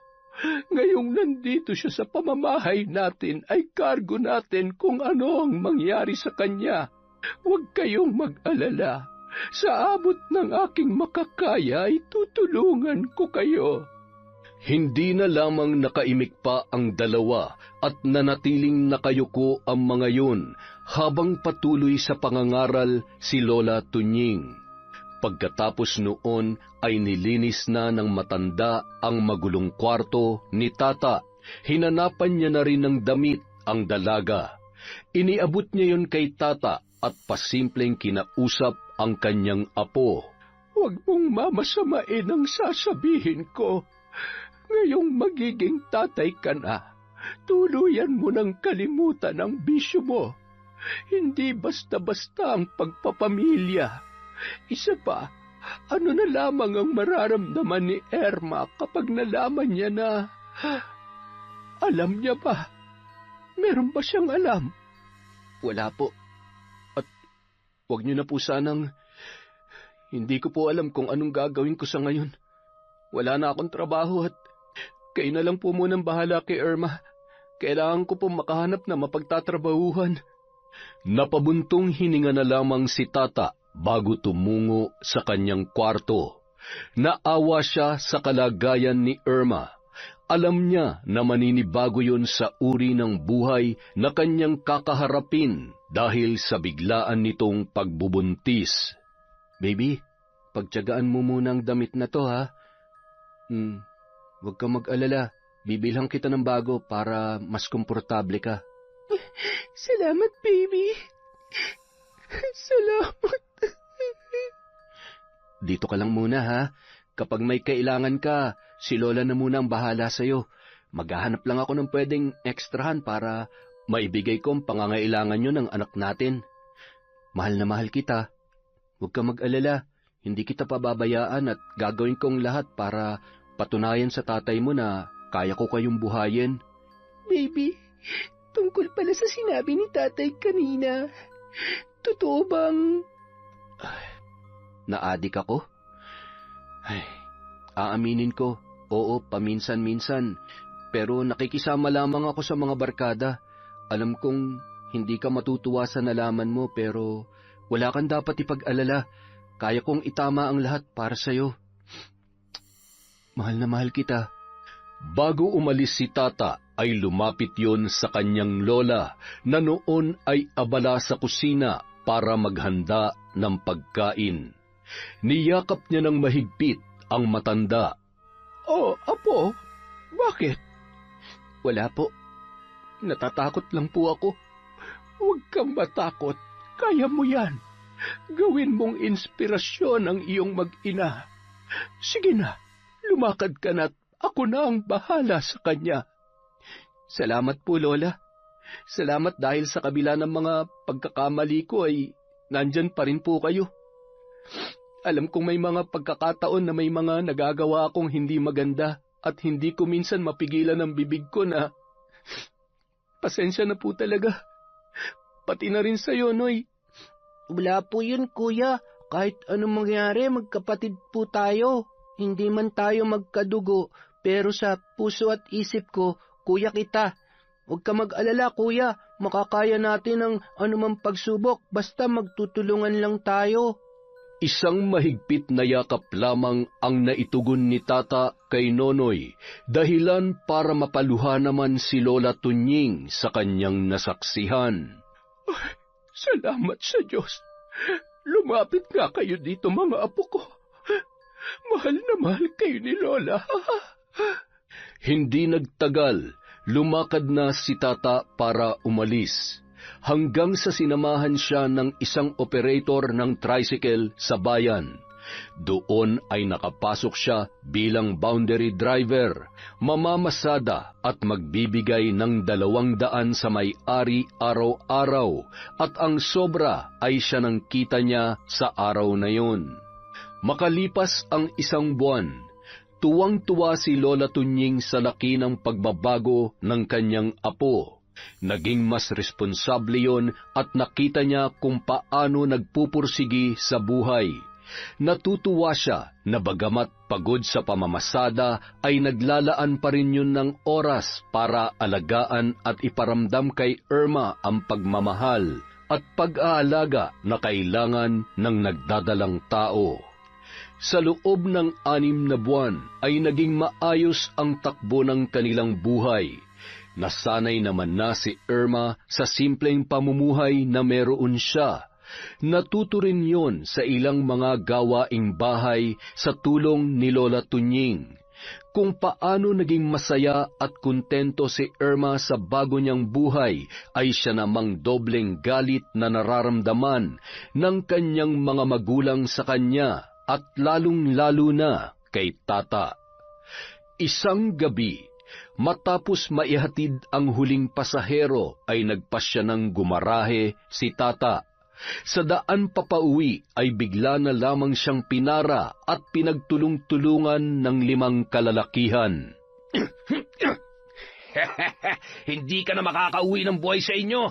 Ngayong nandito siya sa pamamahay natin ay kargo natin kung ano ang mangyari sa kanya. Huwag kayong mag-alala. Sa abot ng aking makakaya ay tutulungan ko kayo. Hindi na lamang nakaimik pa ang dalawa at nanatiling nakayuko ang mga yun habang patuloy sa pangangaral si Lola Tunying. Pagkatapos noon ay nilinis na ng matanda ang magulong kwarto ni Tata. Hinanapan niya na rin ng damit ang dalaga. Iniabot niya yun kay Tata at pasimpleng kinausap ang kanyang apo. Huwag mong mamasamain ang sasabihin ko. Ngayong magiging tatay ka na, tuluyan mo nang kalimutan ang bisyo mo. Hindi basta-basta ang pagpapamilya. Isa pa, ano na lamang ang mararamdaman ni Irma kapag nalaman niya na... Alam niya ba? Meron ba siyang alam? Wala po. At huwag niyo na po sanang... Hindi ko po alam kung anong gagawin ko sa ngayon. Wala na akong trabaho at kayo na lang po munang bahala kay Irma. Kailangan ko po makahanap na mapagtatrabahuhan. Napabuntong hininga na lamang si Tata bago tumungo sa kanyang kwarto. Naawa siya sa kalagayan ni Irma. Alam niya na maninibago yun sa uri ng buhay na kanyang kakaharapin dahil sa biglaan nitong pagbubuntis. Baby, pagtiyagaan mo muna ang damit na to, ha? Huwag kang mag-alala. Bibilhan kita ng bago para mas komportable ka. Salamat, baby. Salamat. Dito ka lang muna, ha? Kapag may kailangan ka, si Lola na muna ang bahala sa'yo. Maghahanap lang ako ng pwedeng ekstrahan para maibigay ko ang pangangailangan nyo ng anak natin. Mahal na mahal kita. Huwag kang mag-alala. Hindi kita pababayaan at gagawin kong lahat para patunayan sa tatay mo na kaya ko kayong buhayin. Baby, tungkol pala sa sinabi ni tatay kanina, totoo bang... Naadik ako? Aaminin ko, oo, paminsan-minsan. Pero nakikisama lamang ako sa mga barkada. Alam kong hindi ka matutuwa sa nalaman mo pero wala kang dapat ipag-alala. Kaya kong itama ang lahat para sa'yo. Mahal na mahal kita. Bago umalis si Tata, ay lumapit yon sa kanyang lola na noon ay abala sa kusina para maghanda ng pagkain. Niyakap niya ng mahigpit ang matanda. Oh, apo, bakit? Wala po. Natatakot lang po ako. Huwag kang matakot. Kaya mo yan. Gawin mong inspirasyon ang iyong mag-ina. Sige na, lumakad ka na't ako na ang bahala sa kanya. Salamat po, Lola. Salamat dahil sa kabila ng mga pagkakamali ko ay nandyan pa rin po kayo. Alam kong may mga pagkakataon na may mga nagagawa akong hindi maganda at hindi ko minsan mapigilan ang bibig ko na pasensya na po talaga. Pati na rin sa'yo, Noy. Wala po yun, kuya. Kahit anong mangyari, magkapatid po tayo. Hindi man tayo magkadugo, pero sa puso at isip ko, kuya kita. Huwag ka mag-alala, kuya. Makakaya natin ang anumang pagsubok basta magtutulungan lang tayo. Isang mahigpit na yakap lamang ang naitugon ni Tata kay Nonoy, dahilan para mapaluha naman si Lola Tunying sa kanyang nasaksihan. Ay, salamat sa Diyos. Lumapit nga kayo dito, mga apo ko. Mahal na mahal kayo ni Lola. Hindi nagtagal, lumakad na si Tata para umalis, hanggang sa sinamahan siya ng isang operator ng tricycle sa bayan. Doon ay nakapasok siya bilang boundary driver, mamamasada at magbibigay ng 200 sa may-ari araw-araw, at ang sobra ay siya ng kita niya sa araw na yun. Makalipas ang 1 buwan, tuwang-tuwa si Lola Tunying sa laki ng pagbabago ng kanyang apo. Naging mas responsable yon at nakita niya kung paano nagpupursigi sa buhay. Natutuwa siya na bagamat pagod sa pamamasada ay naglalaan pa rin yun ng oras para alagaan at iparamdam kay Irma ang pagmamahal at pag-aalaga na kailangan ng nagdadalang tao. Sa loob ng 6 na buwan ay naging maayos ang takbo ng kanilang buhay. Nasanay naman na si Irma sa simpleng pamumuhay na meron siya. Natuto rin yon sa ilang mga gawaing bahay sa tulong ni Lola Tunying. Kung paano naging masaya at kontento si Irma sa bago niyang buhay, ay siya namang dobleng galit na nararamdaman ng kanyang mga magulang sa kanya, at lalong-lalo na kay Tata. Isang gabi, matapos maihatid ang huling pasahero, ay nagpasya ng gumarahe si Tata. Sa daan papauwi ay bigla na lamang siyang pinara at pinagtulong-tulungan ng 5 kalalakihan. Hindi ka na makakauwi ng buhay sa inyo.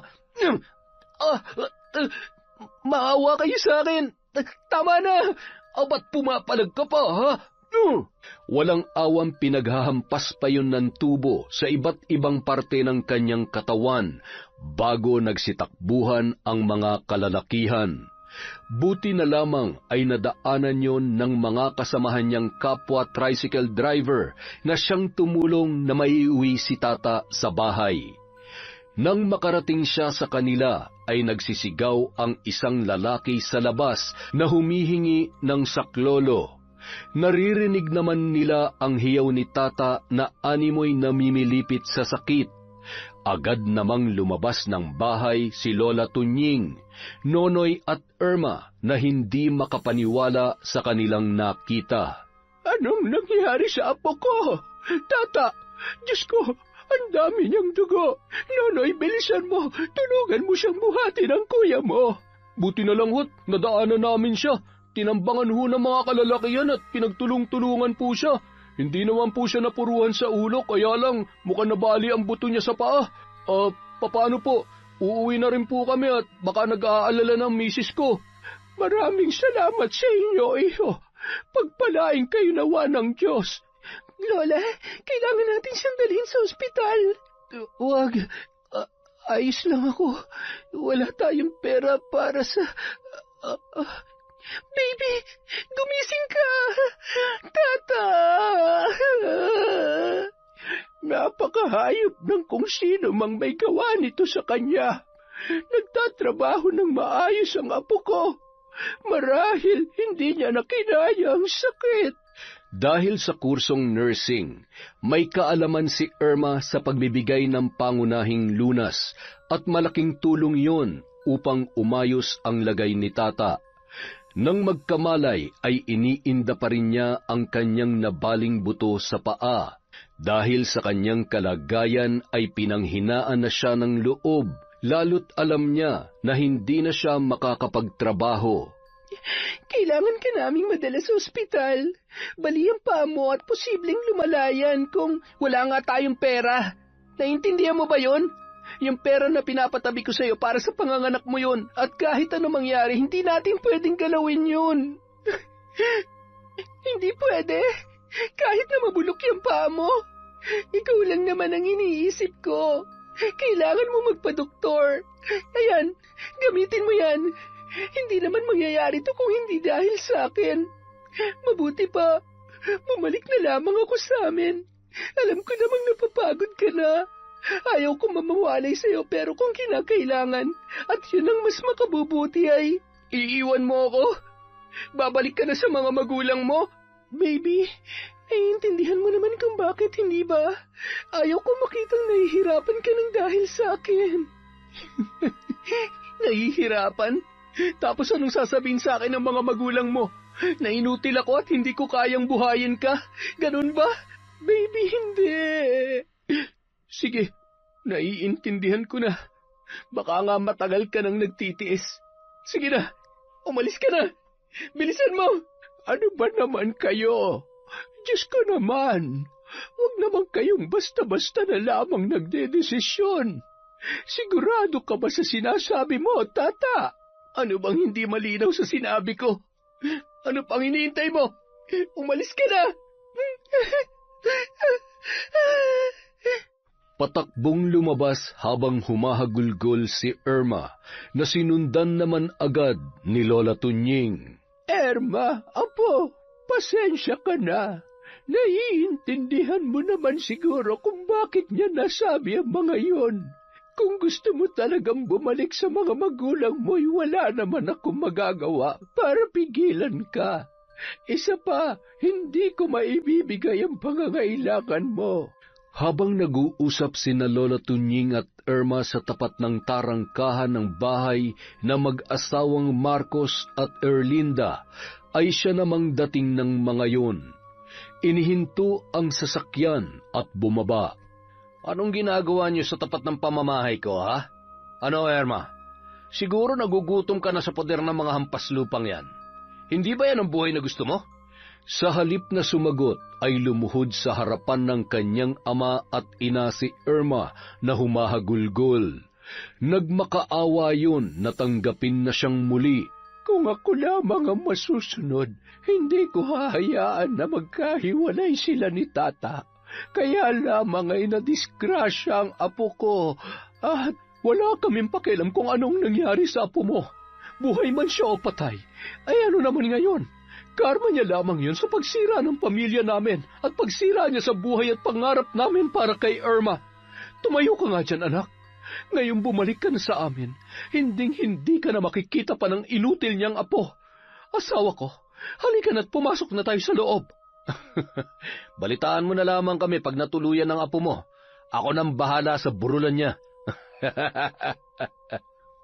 Maawa kayo sa akin. Tama na. Ba't pumapalag ka pa, ha? Walang awang pinaghahampas pa yun ng tubo sa iba't ibang parte ng kanyang katawan bago nagsitakbuhan ang mga kalalakihan. Buti na lamang ay nadaanan yon ng mga kasamahan niyang kapwa tricycle driver na siyang tumulong na maiuwi si Tata sa bahay. Nang makarating siya sa kanila, ay nagsisigaw ang isang lalaki sa labas na humihingi ng saklolo. Naririnig naman nila ang hiyaw ni Tata na animoy namimilipit sa sakit. Agad namang lumabas ng bahay si Lola Tunying, Nonoy at Irma na hindi makapaniwala sa kanilang nakita. Anong nangyari sa apo ko? Tata, Diyos ko, ang dami niyang dugo. Nonoy, bilisan mo. Tulungan mo siyang buhatin ang kuya mo. Buti na lang ho't, nadaanan namin siya. Tinambangan ho ng mga kalalakihan at pinagtulong-tulungan po siya. Hindi naman po siya napuruhan sa ulo, kaya lang mukhang nabali ang buto niya sa paa. Paano po? Uuwi na rin po kami at baka nag-aalala ng misis ko. Maraming salamat sa inyo, iho. Pagpalain kayo nawa ng Diyos. Lola, kailangan natin siyang dalhin sa ospital. Huwag. Ayos lang ako. Wala tayong pera para sa... Baby, gumising ka! Tata! Napakahayop ng kung sino mang may gawa nito sa kanya. Nagtatrabaho ng maayos ang apo ko. Marahil hindi niya nakinaya ang sakit. Dahil sa kursong nursing, may kaalaman si Irma sa pagbibigay ng pangunahing lunas at malaking tulong yon upang umayos ang lagay ni Tata. Nang magkamalay ay iniinda pa rin niya ang kanyang nabaling buto sa paa. Dahil sa kanyang kalagayan ay pinanghinaan na siya ng loob, lalo't alam niya na hindi na siya makakapagtrabaho. Kailangan ka naming madala sa ospital. Bali ang paa mo at posibleng lumalayan kung wala nga tayong pera. Naintindihan mo ba yon? Yung pera na pinapatabi ko sa'yo para sa panganganak mo yon. At kahit ano mangyari, hindi natin pwedeng galawin yun. Hindi pwede. Kahit na mabulok yung paa mo. Ikaw lang naman ang iniisip ko. Kailangan mo magpa-doktor. Ayan, gamitin mo yan. Hindi naman mangyayari to kung hindi dahil sa akin. Mabuti pa, bumalik na lamang ako sa amin. Alam ko namang napapagod ka na. Ayaw ko mamawalay sa'yo pero kung kinakailangan at yun ang mas makabubuti ay iiwan mo ako. Babalik ka na sa mga magulang mo. Baby, naiintindihan mo naman kung bakit, hindi ba? Ayaw ko makitang nahihirapan ka ng dahil sa akin. Nahihirapan? Tapos anong sasabihin sa akin ng mga magulang mo? Na inutil ako at hindi ko kayang buhayin ka? Ganun ba? Baby, hindi. Sige, naiintindihan ko na. Baka nga matagal ka nang nagtitiis. Sige na, umalis ka na. Bilisan mo. Ano ba naman kayo? Diyos ko naman. Huwag naman kayong basta-basta na lamang nagdedesisyon. Sigurado ka ba sa sinasabi mo, Tata? Ano bang hindi malinaw sa sinabi ko? Ano pang hinihintay mo? Umalis ka na! Patakbong lumabas habang humahagulgol si Irma na sinundan naman agad ni Lola Tunying. Irma, apo, pasensya ka na. Naiintindihan mo naman siguro kung bakit niya nasabi ang mga yon. Kung gusto mo talagang bumalik sa mga magulang mo'y wala naman akong magagawa para pigilan ka. Isa pa, hindi ko maibibigay ang pangangailangan mo. Habang nag-uusap sina Lola Tunying at Irma sa tapat ng tarangkahan ng bahay na mag-asawang Marcos at Erlinda, ay siya namang dating ng mga yon. Inihinto ang sasakyan at bumaba. Anong ginagawa niyo sa tapat ng pamamahay ko, ha? Ano, Irma? Siguro nagugutom ka na sa poder ng mga hampas lupang yan. Hindi ba yan ang buhay na gusto mo? Sa halip na sumagot ay lumuhod sa harapan ng kanyang ama at ina si Irma na humahagulgol. Nagmakaawa yun na tanggapin na siyang muli. Kung ako lamang ang masusunod, hindi ko hahayaan na magkahiwalay sila ni Tata. Kaya lamang ay nadisgrasya ang apo ko at wala kaming pakialam kung anong nangyari sa apo mo. Buhay man siya o patay, ay ano naman ngayon? Karma niya lamang yun sa pagsira ng pamilya namin at pagsira niya sa buhay at pangarap namin para kay Irma. Tumayo ka nga dyan, anak. Ngayong bumalik ka na sa amin, hinding-hindi ka na makikita pa ng inutil niyang apo. Asawa ko, halika na't pumasok na tayo sa loob. Balitaan mo na lamang kami pag natuluyan ng apo mo. Ako nang bahala sa burulan niya.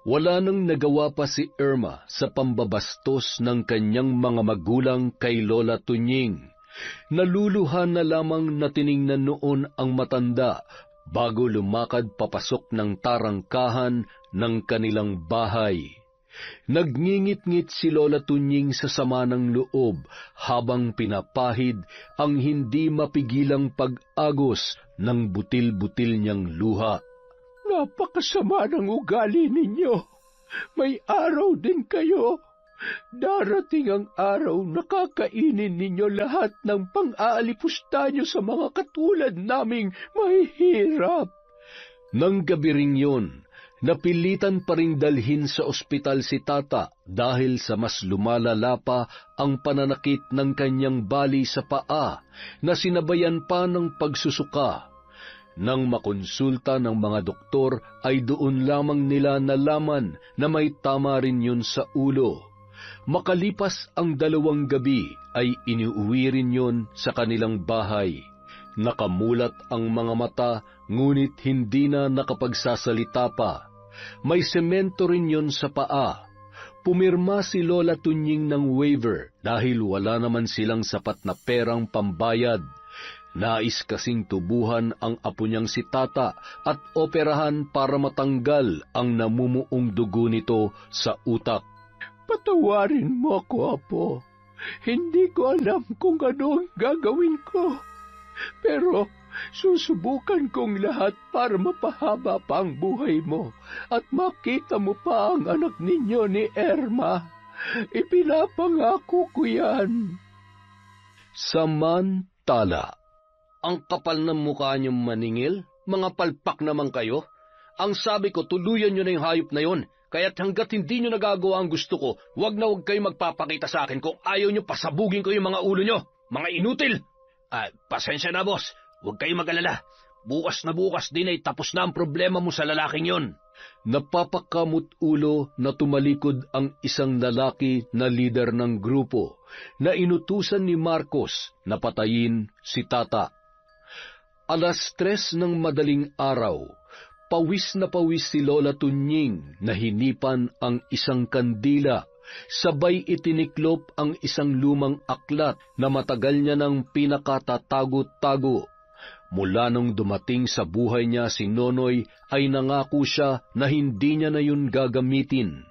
Wala nang nagawa pa si Irma sa pambabastos ng kanyang mga magulang kay Lola Tunying. Naluluhan na lamang na tiningnan noon ang matanda bago lumakad papasok ng tarangkahan ng kanilang bahay. Nagngingit-ngit si Lola Tunying sa sama ng loob habang pinapahid ang hindi mapigilang pag-agos ng butil-butil niyang luha. Napakasama ng ugali ninyo. May araw din kayo. Darating ang araw na kakainin ninyo lahat ng pang-aalipusta nyo sa mga katulad naming mahihirap. Nang gabi ring yun, napilitan pa ring dalhin sa ospital si Tata dahil sa mas lumalala pa ang pananakit ng kanyang bali sa paa na sinabayan pa ng pagsusuka. Nang makonsulta ng mga doktor ay doon lamang nila nalaman na may tama rin yun sa ulo. Makalipas ang 2 gabi ay iniuwi rin yun sa kanilang bahay. Nakamulat ang mga mata ngunit hindi na nakapagsasalita pa. May semento rin yun sa paa. Pumirma si Lola Tunying ng waiver dahil wala naman silang sapat na perang pambayad. Nais kasing tubuhan ang apo niyang si Tata at operahan para matanggal ang namumuong dugo nito sa utak. Patawarin mo ako, apo. Hindi ko alam kung ano ang gagawin ko. Pero susubukan kong lahat para mapahaba pa ang buhay mo at makita mo pa ang anak ninyo ni Irma. Ipinapangako ko yan. Samantala, ang kapal ng mukha niyong maningil, mga palpak naman kayo. Ang sabi ko, tuluyan nyo na yung hayop na yon. Kaya't hanggat hindi nyo nagagawa ang gusto ko, huwag na huwag kayo magpapakita sa akin. Kung ayaw nyo, pasabugin ko yung mga ulo nyo. Mga inutil! Pasensya na, boss. Huwag kayo mag-alala. Bukas na bukas din ay tapos na ang problema mo sa lalaking yon. Napapakamot ulo na tumalikod ang isang lalaki na lider ng grupo na inutusan ni Marcos na patayin si Tata. 3:00 ng madaling araw, pawis na pawis si Lola Tunying na hinipan ang isang kandila, sabay itiniklop ang isang lumang aklat na matagal niya nang pinakatatago-tago. Mula nung dumating sa buhay niya si Nonoy ay nangako siya na hindi niya na yun gagamitin.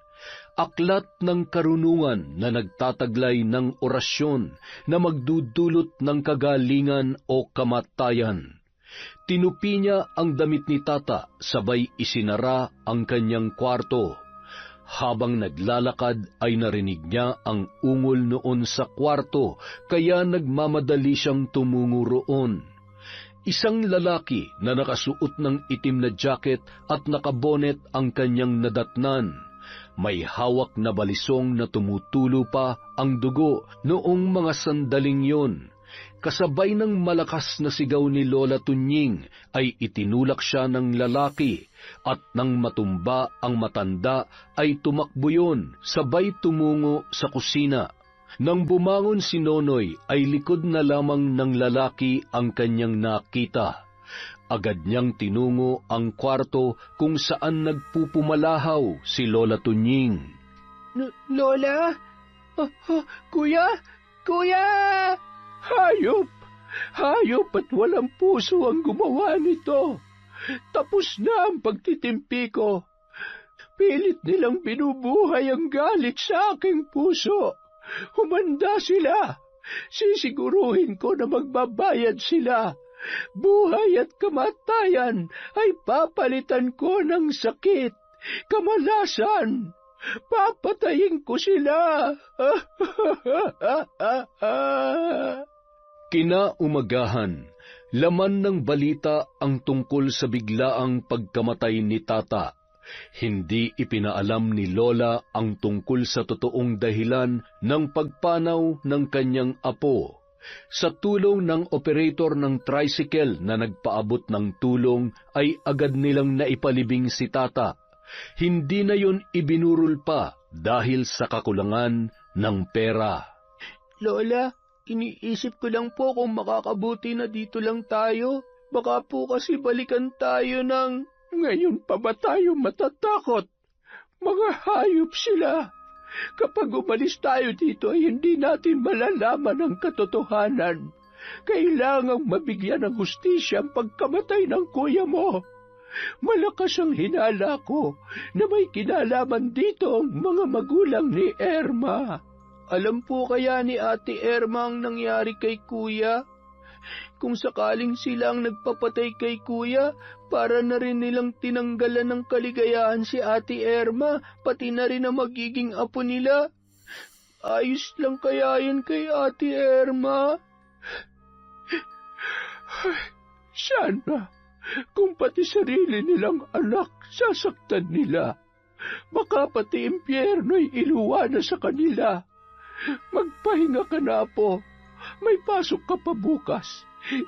Aklat ng karunungan na nagtataglay ng orasyon na magdudulot ng kagalingan o kamatayan. Tinupi niya ang damit ni Tata, sabay isinara ang kanyang kwarto. Habang naglalakad ay narinig niya ang ungol noon sa kwarto, kaya nagmamadali siyang tumungo roon. Isang lalaki na nakasuot ng itim na jacket at nakabonet ang kanyang nadatnan. May hawak na balisong na tumutulo pa ang dugo noong mga sandaling yon. Kasabay ng malakas na sigaw ni Lola Tunying ay itinulak siya ng lalaki at nang matumba ang matanda ay tumakbo yon, sabay tumungo sa kusina. Nang bumangon si Nonoy ay likod na lamang ng lalaki ang kanyang nakita. Agad niyang tinungo ang kwarto kung saan nagpupumalahaw si Lola Tunying. Lola? Kuya? Kuya! Hayop! Hayop at walang puso ang gumawa nito. Tapos na ang pagtitimpi ko. Pilit nilang binubuhay ang galit sa aking puso. Humanda sila. Sisiguruhin ko na magbabayad sila. Buhay at kamatayan ay papalitan ko ng sakit, kamalasan. Papatayin ko sila. Kinaumagahan, laman ng balita ang tungkol sa biglaang pagkamatay ni Tata. Hindi ipinaalam ni Lola ang tungkol sa totoong dahilan ng pagpanaw ng kanyang apo. Sa tulong ng operator ng tricycle na nagpaabot ng tulong ay agad nilang naipalibing si Tata. Hindi na yon ibinurol pa dahil sa kakulangan ng pera. Lola, iniisip ko lang po kung makakabuti na dito lang tayo. Baka po kasi balikan tayo ng... Ngayon pa ba tayo matatakot? Mga hayop sila. Kapag umalis tayo dito ay hindi natin malalaman ang katotohanan. Kailangang mabigyan ng hustisya ang pagkamatay ng kuya mo. Malakas ang hinala ko na may kinalaman dito ang mga magulang ni Erma. Alam po kaya ni Ate Erma ang nangyari kay kuya? Kung sakaling sila ang nagpapatay kay kuya, para na rin nilang tinanggalan ng kaligayahan si Ate Erma, pati na rin ang magiging apo nila. Ayos lang kaya yun kay Ate Erma? Sana, kung pati sarili nilang anak sasaktan nila, baka pati impyerno'y iluwa na sa kanila. Magpahinga ka na po. May pasok ka pa bukas.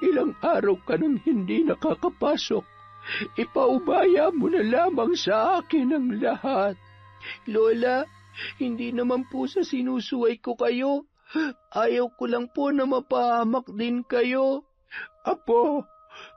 Ilang araw ka nang hindi nakakapasok. Ipaubaya mo na lamang sa akin ang lahat. Lola, hindi naman po sa sinusuway ko kayo. Ayaw ko lang po na mapahamak din kayo. Apo,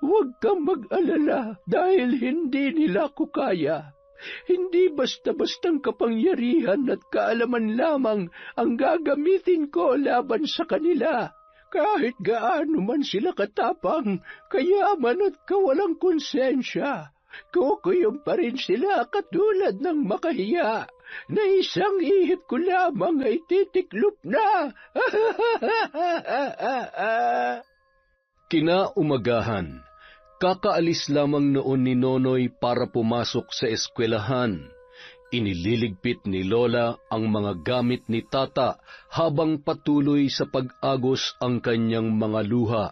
huwag kang mag-alala dahil hindi nila ko kaya. Hindi basta-bastang kapangyarihan at kaalaman lamang ang gagamitin ko laban sa kanila. Kahit gaano man sila katapang, kayaman at kawalang konsensya, kukuyom pa rin sila katulad ng makahiya na isang ihip ko lamang ay titiklop na. Kinaumagahan, kakaalis lamang noon ni Nonoy para pumasok sa eskwelahan. Inililigpit ni Lola ang mga gamit ni Tata habang patuloy sa pag-agos ang kanyang mga luha.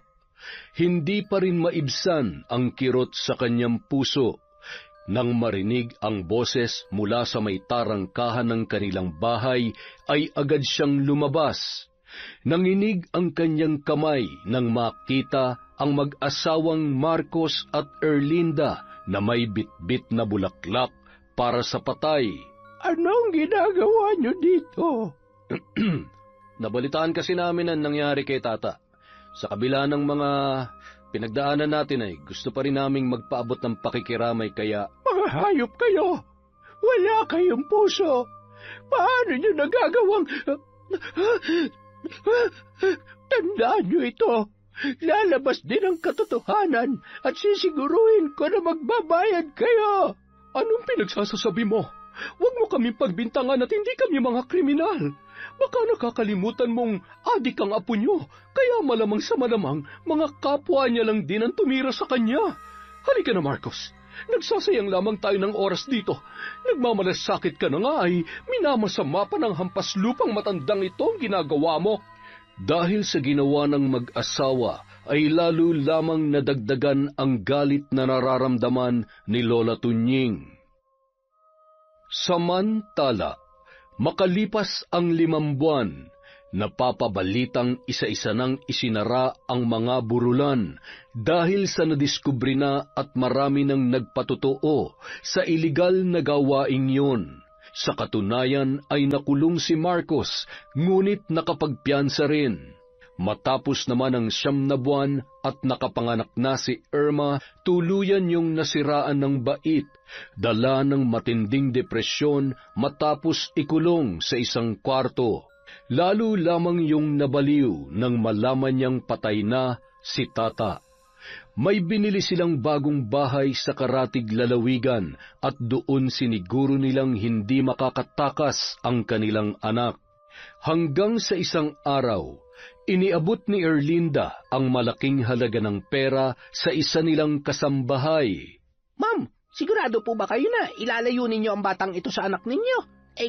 Hindi pa rin maibsan ang kirot sa kanyang puso. Nang marinig ang boses mula sa may tarangkahan ng kanilang bahay, ay agad siyang lumabas. Nanginig ang kanyang kamay nang makita ang mag-asawang Marcos at Erlinda na may bitbit na bulaklak para sa patay. Anong ginagawa niyo dito? Nabalitaan kasi namin ang nangyari kay Tata. Sa kabila ng mga pinagdaanan natin ay gusto pa rin naming magpaabot ng pakikiramay kaya... Mga hayop kayo! Wala kayong puso! Paano niyo nagagawang... Tandaan niyo ito! Lalabas din ang katotohanan at sisiguruhin ko na magbabayad kayo! Anong pinagsasasabi mo? Huwag mo kami pagbintangan at hindi kami mga kriminal. Baka nakakalimutan mong adik ang apo nyo, kaya malamang sa malamang mga kapwa niya lang din ang tumira sa kanya. Halika na, Marcos. Nagsasayang lamang tayo ng oras dito. Nagmamalasakit ka na nga ay minamasama pa ng hampas lupang matandang ito ang ginagawa mo. Dahil sa ginawa ng mag-asawa, ay lalo lamang nadagdagan ang galit na nararamdaman ni Lola Tunying. Samantala, makalipas ang 5 buwan, napapabalitang isa-isa nang isinara ang mga burulan dahil sa nadiskubre na at marami nang nagpatotoo sa iligal na gawaing yun. Sa katunayan ay nakulong si Marcos, ngunit nakapagpiyansa rin. Matapos naman ang 9 na buwan at nakapanganak na si Irma, tuluyan yung nasiraan ng bait, dala ng matinding depresyon matapos ikulong sa isang kwarto. Lalo lamang yung nabaliw nang malaman niyang patay na si Tata. May binili silang bagong bahay sa Karatig Lalawigan at doon siniguro nilang hindi makakatakas ang kanilang anak. Hanggang sa isang araw, iniabot ni Erlinda ang malaking halaga ng pera sa isa nilang kasambahay. Ma'am, sigurado po ba kayo na ilalayo ninyo ang batang ito sa anak ninyo?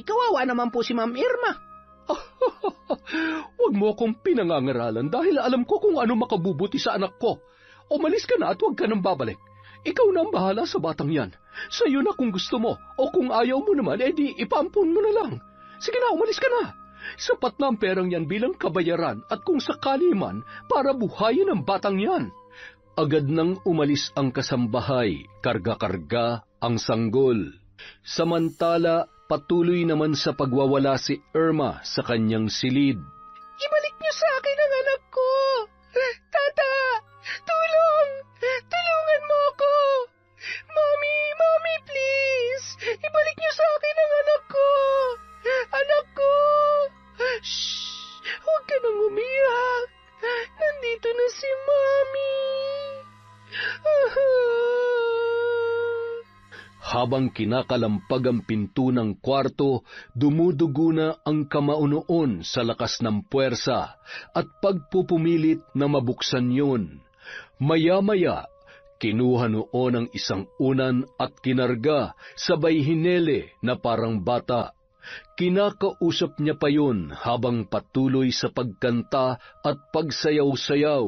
Kawawa naman po si Ma'am Irma. Huwag mo akong pinangangaralan dahil alam ko kung ano makabubuti sa anak ko. Umalis ka na at huwag ka nang babalik. Ikaw na ang bahala sa batang yan. Sa'yo na kung gusto mo, o kung ayaw mo naman, edi ipaampun mo na lang. Sige na, umalis ka na. Sapat na ang perang yan bilang kabayaran at kung sakali man, para buhayin ang batang yan. Agad nang umalis ang kasambahay, karga-karga ang sanggol. Samantala, patuloy naman sa pagwawala si Irma sa kanyang silid. Ibalik niyo sa akin ang anak ko! Tata! Tulong! Tulungan mo ako! Mommy, please! Ibalik niyo sa akin ang anak ko! Anak ko! Shh! Huwag ka nang umiyak! Nandito na si Mommy! Habang kinakalampag ang pinto ng kwarto, dumudugo na ang kamaunoon sa lakas ng puwersa at pagpupumilit na mabuksan yun. Maya-maya, kinuha noon ang isang unan at kinarga, sabay hinele na parang bata. Kinakausap niya pa yun habang patuloy sa pagkanta at pagsayaw-sayaw.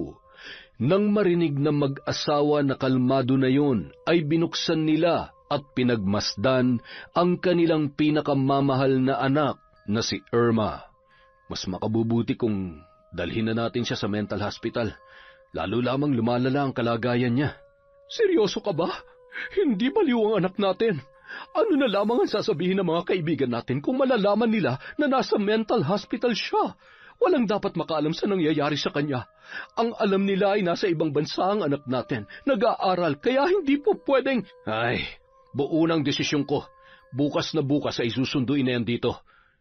Nang marinig ng mag-asawa na kalmado na yun, ay binuksan nila at pinagmasdan ang kanilang pinakamamahal na anak na si Irma. Mas makabubuti kung dalhin na natin siya sa mental hospital. Lalo lamang lumalala ang kalagayan niya. Seryoso ka ba? Hindi baliw ang anak natin. Ano na lamang ang sasabihin ng mga kaibigan natin kung malalaman nila na nasa mental hospital siya? Walang dapat makaalam sa nangyayari sa kanya. Ang alam nila ay nasa ibang bansa ang anak natin. Nag-aaral, kaya hindi po pwedeng... Ay, buo ng desisyon ko. Bukas na bukas ay susunduin na yan dito.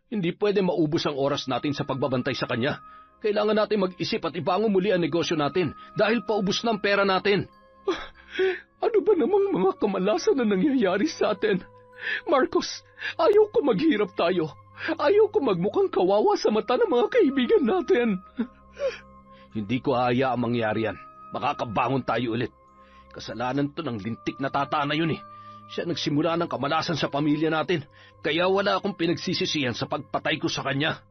Hindi pwede maubos ang oras natin sa pagbabantay sa kanya. Kailangan natin mag-isip at ibangon muli ang negosyo natin dahil paubos na ang pera natin. Ano ba namang mga kamalasan na nangyayari sa atin? Marcos, ayaw ko maghirap tayo. Ayaw ko magmukhang kawawa sa mata ng mga kaibigan natin. Hindi ko hayaang mangyari yan. Makakabangon tayo ulit. Kasalanan to ng lintik na tata na yun eh. Siya nagsimula ng kamalasan sa pamilya natin. Kaya wala akong pinagsisisihan sa pagpatay ko sa kanya.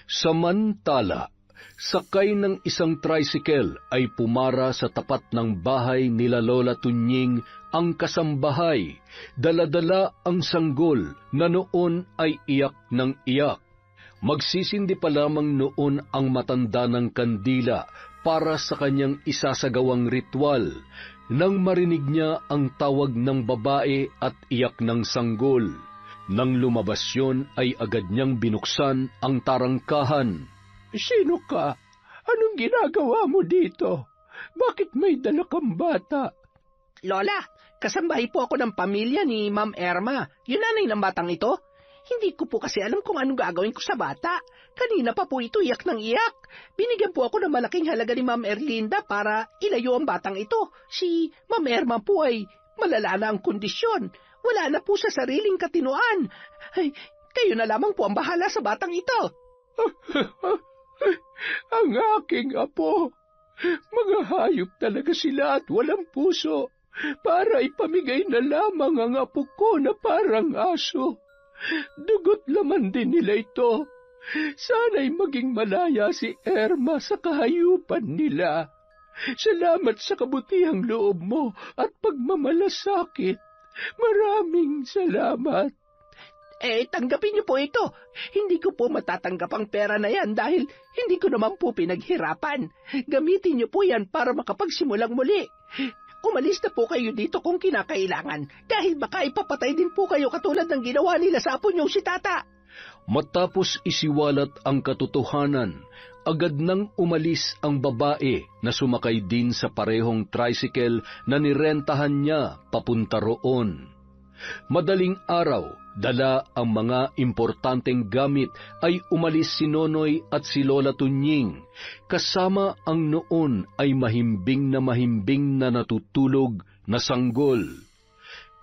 Samantala, sakay ng isang tricycle ay pumara sa tapat ng bahay nila Lola Tunying ang kasambahay, dala-dala ang sanggol na noon ay iyak ng iyak. Magsisindi pa lamang noon ang matanda ng kandila para sa kanyang isasagawang ritual, nang marinig niya ang tawag ng babae at iyak ng sanggol. Nang lumabas yun ay agad niyang binuksan ang tarangkahan. Sino ka? Anong ginagawa mo dito? Bakit may dala kang bata? Lola, kasambahay po ako ng pamilya ni Ma'am Erma, yung nanay ng batang ito. Hindi ko po kasi alam kung anong gagawin ko sa bata. Kanina pa po ito iyak ng iyak. Binigyan po ako ng malaking halaga ni Ma'am Erlinda para ilayo ang batang ito. Si Ma'am Erma po ay malala na ang kondisyon. Wala na po sa sariling katinuan. Ay, kayo na lamang po ang bahala sa batang ito. Ang aking apo. Mga hayop talaga sila at walang puso. Para ipamigay na lamang ang apo ko na parang aso. Dugot laman din nila ito. Sana'y maging malaya si Erma sa kahayupan nila. Salamat sa kabutihang loob mo at pagmamalasakit. Maraming salamat. Tanggapin niyo po ito. Hindi ko po matatanggap ang pera na yan dahil hindi ko naman po pinaghirapan. Gamitin niyo po yan para makapagsimulang muli. Umalis na po kayo dito kung kinakailangan dahil baka ipapatay din po kayo katulad ng ginawa nila sa apo niyong si Tata. Matapos isiwalat ang katotohanan, agad nang umalis ang babae na sumakay din sa parehong tricycle na nirentahan niya papunta roon. Madaling araw, dala ang mga importanteng gamit ay umalis si Nonoy at si Lola Tunying, kasama ang noon ay mahimbing na natutulog na sanggol.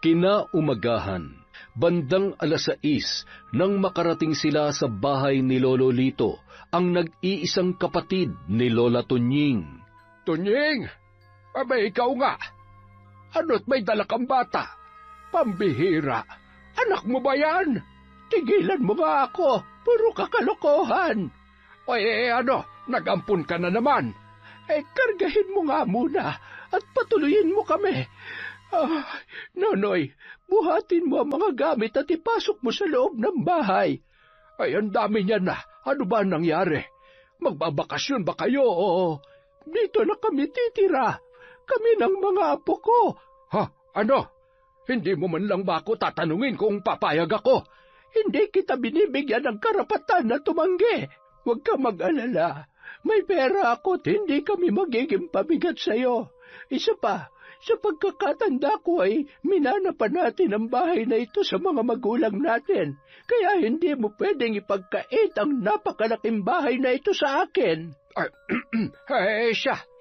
Kinaumagahan, bandang 6:00, nang makarating sila sa bahay ni Lolo Lito, ang nag-iisang kapatid ni Lola Tunying. Tunying, abay ikaw nga. Ano't may dala kang bata? Pambihira. Anak mo ba yan? Tigilan mo nga ako. Puro kakalokohan. Nag-ampun ka na naman. Kargahin mo nga muna at patuloyin mo kami. Nonoy, buhatin mo ang mga gamit at ipasok mo sa loob ng bahay. Ang dami niya na. Ano ba nangyari? Magbabakasyon ba kayo o dito na kami titira? Kami ng mga apo ko. Ano? Hindi mo man lang ba ako tatanungin kung papayag ako? Hindi kita binibigyan ng karapatan na tumanggi. Huwag ka mag-alala. May pera ako at hindi kami magiging pabigat sa'yo. Isa pa, sa pagkakatanda ko ay minanapan natin ang bahay na ito sa mga magulang natin. Kaya hindi mo pwedeng ipagkait ang napakalaking bahay na ito sa akin.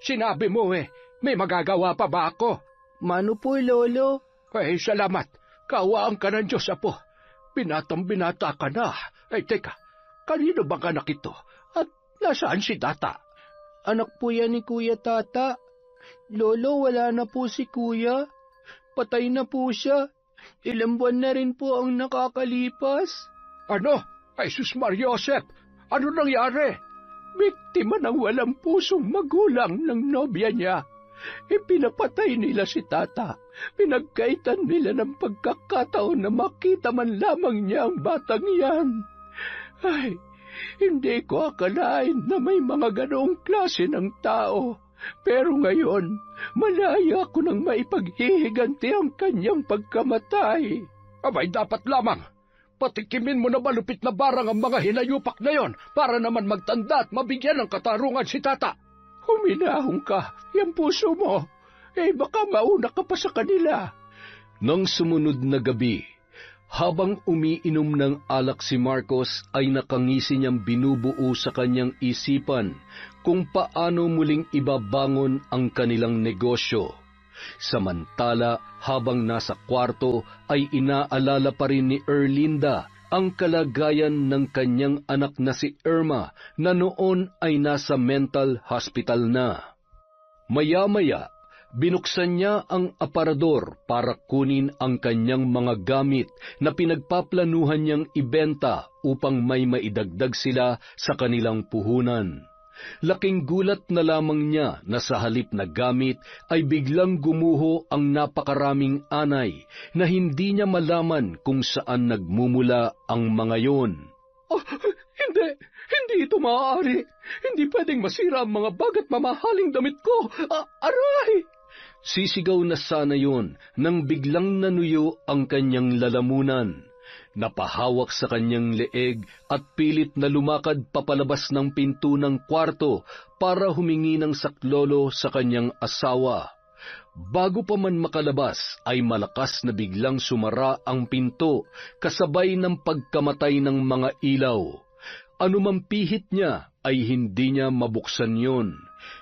Sinabi mo may magagawa pa ba ako? Mano po, Lolo? Salamat. Kaawaan ka ng Diyos, Apo. Binatang-binata ka na. Teka, kanino bang anak ito? At nasaan si Tata? Anak po yan ni Kuya Tata. Lolo, wala na po si Kuya. Patay na po siya. Ilang buwan na rin po ang nakakalipas. Ano? Sus Mariosep, ano nangyari? Biktima ng walang pusong magulang ng nobya niya. Ipinapatay nila si Tata. Pinagkaitan nila ng pagkakataon na makita man lamang niya ang batang yan. Hindi ko akalain na may mga ganoong klase ng tao. Pero ngayon, malaya ko nang maipaghihiganti ang kanyang pagkamatay. Abay, dapat lamang. Patikimin mo na malupit na barang ang mga hinayupak na yon para naman magtanda at mabigyan ng katarungan si Tata. Huminahon ka, yung puso mo. Baka mauna ka pa sa kanila. Nang sumunod na gabi, habang umiinom ng alak si Marcos ay nakangisi niyang binubuo sa kanyang isipan kung paano muling ibabangon ang kanilang negosyo. Samantala, habang nasa kwarto ay inaalala pa rin ni Erlinda ang kalagayan ng kanyang anak na si Irma na noon ay nasa mental hospital na. Maya-maya, binuksan niya ang aparador para kunin ang kanyang mga gamit na pinagpaplanuhan niyang ibenta upang may maidagdag sila sa kanilang puhunan. Laking gulat na lamang niya na sa halip na gamit ay biglang gumuho ang napakaraming anay na hindi niya malaman kung saan nagmumula ang mga yon. Oh, hindi ito maaari. Hindi pwedeng masira ang mga bagat mamahaling damit ko. Aray! Sisigaw na sana yon nang biglang nanuyo ang kanyang lalamunan. Napahawak sa kanyang leeg at pilit na lumakad papalabas ng pinto ng kwarto para humingi ng saklolo sa kanyang asawa. Bago pa man makalabas ay malakas na biglang sumara ang pinto kasabay ng pagkamatay ng mga ilaw. Anumang pihit niya ay hindi niya mabuksan yon.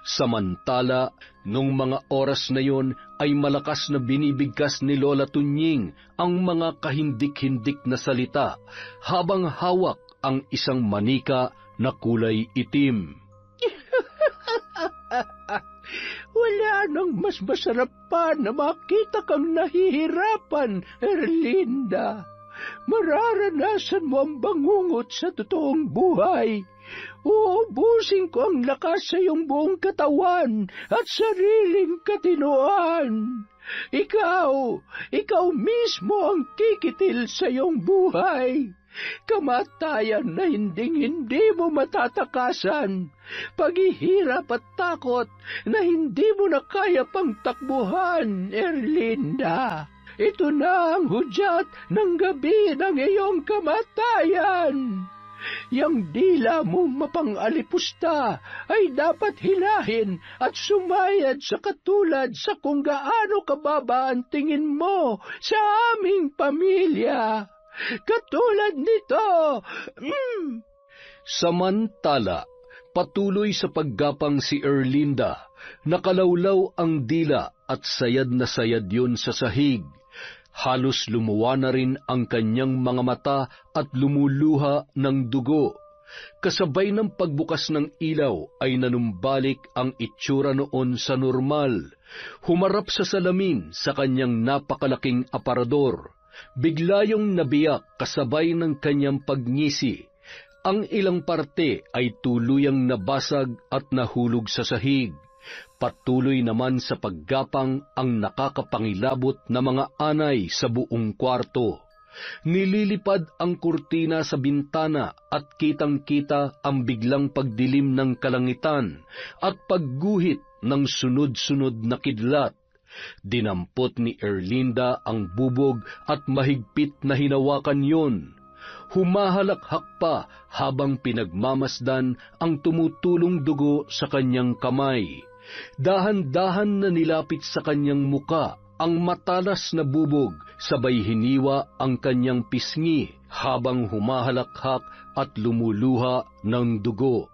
Samantala, nung mga oras na yon ay malakas na binibigkas ni Lola Tunying ang mga kahindik-hindik na salita habang hawak ang isang manika na kulay itim. Wala nang mas masarap pa na makita kang nahihirapan, Erlinda. Mararanasan mo ang bangungot sa totoong buhay. Uubusin ko ang lakas sa iyong buong katawan at sariling katinoan. Ikaw mismo ang kikitil sa iyong buhay. Kamatayan na hindi mo matatakasan. Paghihirap at takot na hindi mo na kaya pang takbuhan, Erlinda. Ito na ang hudyat ng gabi ng iyong kamatayan. Yang dila mo mapang-alipusta ay dapat hilahin at sumayad sa katulad sa kung gaano kababa ang tingin mo sa aming pamilya. Katulad nito. Samantala, patuloy sa paggapang si Erlinda, nakalawlaw ang dila at sayad na sayad yun sa sahig. Halos lumuwa na rin ang kanyang mga mata at lumuluha ng dugo. Kasabay ng pagbukas ng ilaw ay nanumbalik ang itsura noon sa normal. Humarap sa salamin sa kanyang napakalaking aparador. Bigla yung nabiyak kasabay ng kanyang pagngisi. Ang ilang parte ay tuluyang nabasag at nahulog sa sahig. Patuloy naman sa paggapang ang nakakapangilabot na mga anay sa buong kwarto. Nililipad ang kurtina sa bintana at kitang-kita ang biglang pagdilim ng kalangitan at pagguhit ng sunod-sunod na kidlat. Dinampot ni Erlinda ang bubog at mahigpit na hinawakan yon. Humahalakhak pa habang pinagmamasdan ang tumutulong dugo sa kanyang kamay. Dahan-dahan na nilapit sa kanyang muka ang matalas na bubog, sabay hiniwa ang kanyang pisngi habang humahalakhak at lumuluha ng dugo.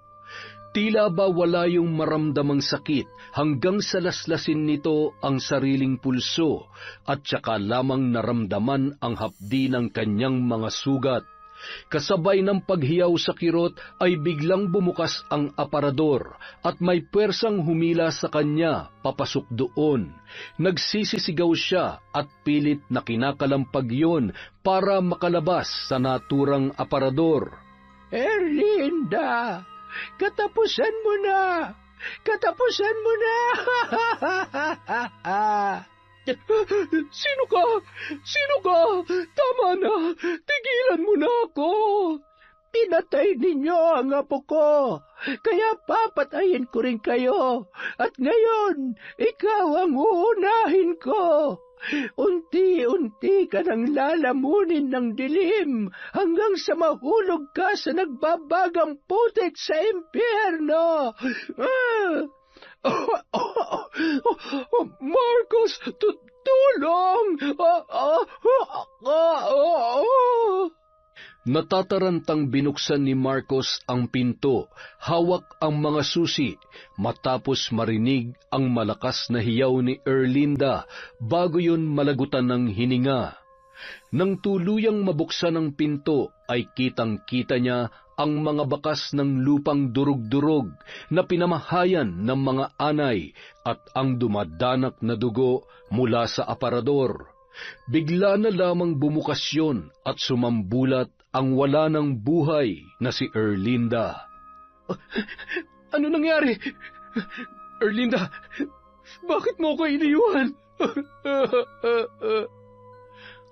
Tila ba wala yung maramdamang sakit hanggang salaslasin nito ang sariling pulso at saka lamang naramdaman ang hapdi ng kanyang mga sugat. Kasabay ng paghiyaw sa kirot ay biglang bumukas ang aparador at may pwersang humila sa kanya papasok doon. Nagsisisigaw siya at pilit na kinakalampag yon para makalabas sa naturang aparador. Erlinda, katapusan mo na! Katapusan mo na! Sino ka? Sino ka? Tama na! Tigilan mo na ako! Pinatay ninyo ang apo ko, kaya papatayin ko rin kayo. At ngayon, ikaw ang uunahin ko. Unti-unti ka nang lalamunin ng dilim hanggang sa mahulog ka sa nagbabagang putik sa impyerno. Marcos, tulong! Natatarantang binuksan ni Marcos ang pinto, hawak ang mga susi, matapos marinig ang malakas na hiyaw ni Erlinda bago yun malagutan ng hininga. Nang tuluyang mabuksan ang pinto ay kitang-kita niya ang mga bakas ng lupang durug-durug na pinamahayan ng mga anay at ang dumadanak na dugo mula sa aparador. Bigla na lamang bumukas yun at sumambulat ang wala ng buhay na si Erlinda. Ano nangyari? Erlinda, bakit mo ko iniwan?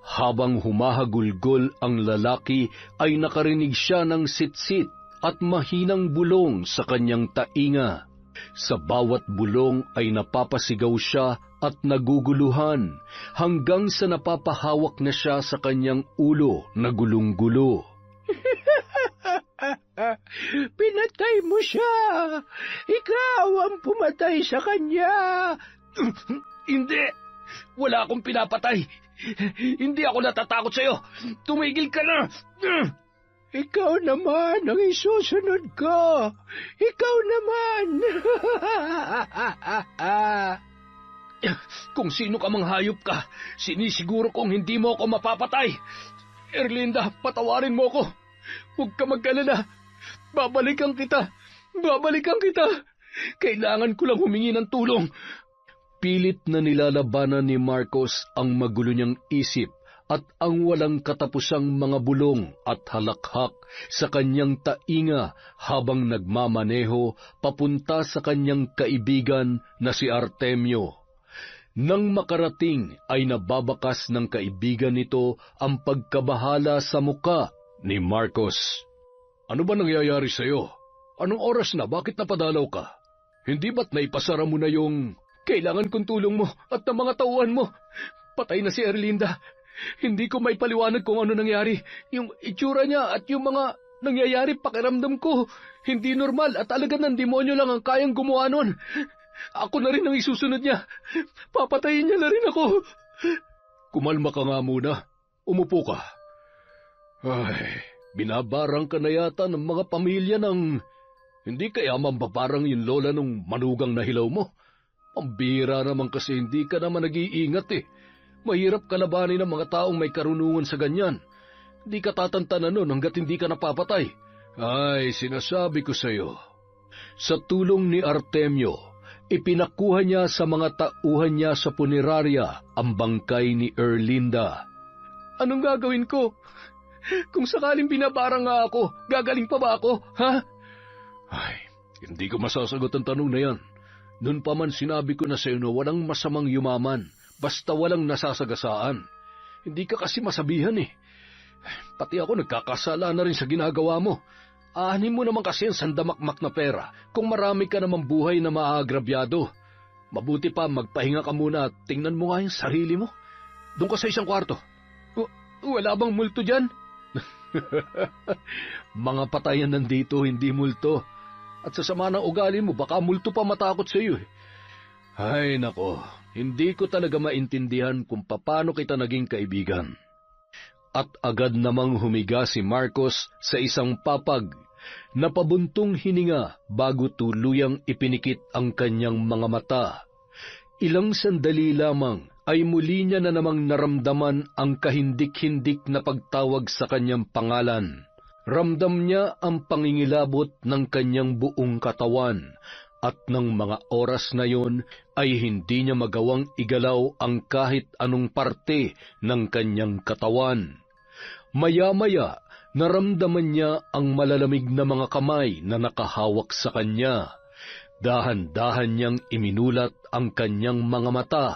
Habang humahagulgol ang lalaki ay nakarinig siya ng sitsit at mahinang bulong sa kanyang tainga. Sa bawat bulong ay napapasigaw siya at naguguluhan hanggang sa napapahawak na siya sa kanyang ulo na gulong-gulo. Pinatay mo siya! Ikaw ang pumatay sa kanya! Hindi! Wala akong pinapatay! Hindi ako natatakot sa'yo! Tumigil ka na! Ikaw naman ang isusunod ko! Ikaw naman! Kung sino ka mang hayop ka, sinisiguro kong hindi mo ako mapapatay! Erlinda, patawarin mo ko! Huwag ka mag-alala! Babalikan kita! Babalikan kita! Kailangan ko lang humingi ng tulong! Pilit na nilalabanan ni Marcos ang magulo niyang isip at ang walang katapusang mga bulong at halakhak sa kanyang tainga habang nagmamaneho papunta sa kanyang kaibigan na si Artemio. Nang makarating ay nababakas ng kaibigan nito ang pagkabahala sa muka ni Marcos. Ano ba nangyayari sa'yo? Anong oras na? Bakit napadalaw ka? Hindi ba't naipasara mo na yung... Kailangan kong tulong mo at ng mga tauhan mo. Patay na si Erlinda. Hindi ko may paliwanag kung ano nangyari. Yung itsura niya at yung mga nangyayari pakiramdam ko. Hindi normal at alaga ng demonyo lang ang kayang gumawa nun. Ako na rin ang isusunod niya. Papatayin niya na rin ako. Kumalma ka nga muna. Umupo ka. Ay, binabarang ka na yata ng mga pamilya ng... Hindi kaya mambabarang yung lola nung manugang na hilaw mo? Pambira naman kasi hindi ka naman nag-iingat eh. Mahirap kalabanin ng mga taong may karunungan sa ganyan. Hindi ka tatantanan nun hanggat hindi ka napapatay. Ay, sinasabi ko sa'yo. Sa tulong ni Artemio, ipinakuha niya sa mga tauhan niya sa punerarya ang bangkay ni Erlinda. Anong gagawin ko? Kung sakaling binabarang nga ako, gagaling pa ba ako, ha? Ay, hindi ko masasagot ang tanong na yan. Noon pa man sinabi ko na sa iyo na walang masamang yumaman, basta walang nasasagasaan. Hindi ka kasi masabihan eh. Pati ako nagkakasala na rin sa ginagawa mo. Aanin mo naman kasi ang sandamakmak na pera kung marami ka namang buhay na maagrabyado. Mabuti pa magpahinga ka muna at tingnan mo nga yung sarili mo. Doon ka sa isang kwarto. Wala bang multo dyan? Mga patayan nandito, hindi multo. At sa sama ng ugali mo, baka multo pa matakot sa iyo eh. Ay nako, hindi ko talaga maintindihan kung paano kita naging kaibigan. At agad namang humiga si Marcos sa isang papag, napabuntong hininga bago tuluyang ipinikit ang kanyang mga mata. Ilang sandali lamang ay muli niya na namang naramdaman ang kahindik-hindik na pagtawag sa kanyang pangalan. Ramdam niya ang pangingilabot ng kanyang buong katawan at ng mga oras na yon ay hindi niya magawang igalaw ang kahit anong parte ng kanyang katawan. Maya-maya, naramdaman niya ang malalamig na mga kamay na nakahawak sa kanya. Dahan-dahan niyang iminulat ang kanyang mga mata.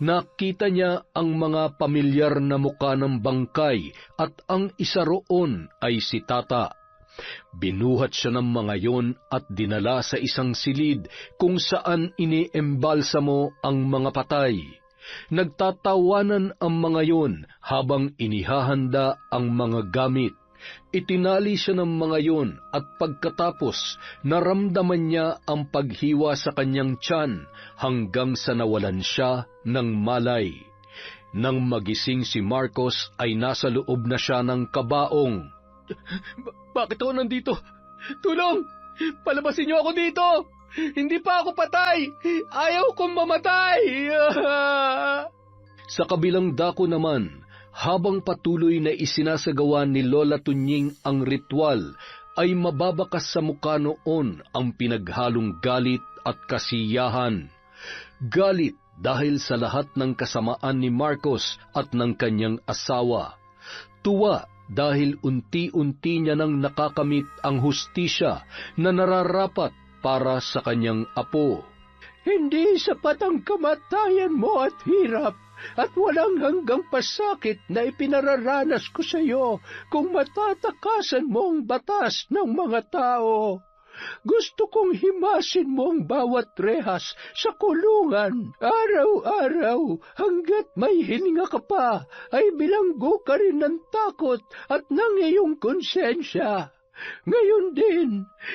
Nakita niya ang mga pamilyar na muka ng bangkay at ang isa roon ay si Tata. Binuhat siya ng mga yon at dinala sa isang silid kung saan iniembalsamo ang mga patay. Nagtatawanan ang mga yon habang inihahanda ang mga gamit. Itinali siya ng mga yon at pagkatapos naramdaman niya ang paghiwa sa kanyang tiyan hanggang sa nawalan siya ng malay. Nang magising si Marcos ay nasa loob na siya ng kabaong. Bakit ako nandito? Tulong! Palabasin niyo ako dito! Hindi pa ako patay! Ayaw kong mamatay! Sa kabilang dako naman, habang patuloy na isinasagawa ni Lola Tunying ang ritual, ay mababakas sa mukha noon ang pinaghalong galit at kasiyahan. Galit dahil sa lahat ng kasamaan ni Marcos at ng kanyang asawa. Tuwa dahil unti-unti niya nang nakakamit ang hustisya na nararapat para sa kanyang apo. Hindi sapat ang kamatayan mo at hirap, at walang hanggang pasakit na ipinararanas ko sa iyo kung matatakasan mo ang batas ng mga tao. Gusto kong himasin mo ang bawat rehas sa kulungan. Araw-araw, hanggat may hininga ka pa, ay bilanggo ka rin ng takot at ng iyong konsensya. Ngayon din,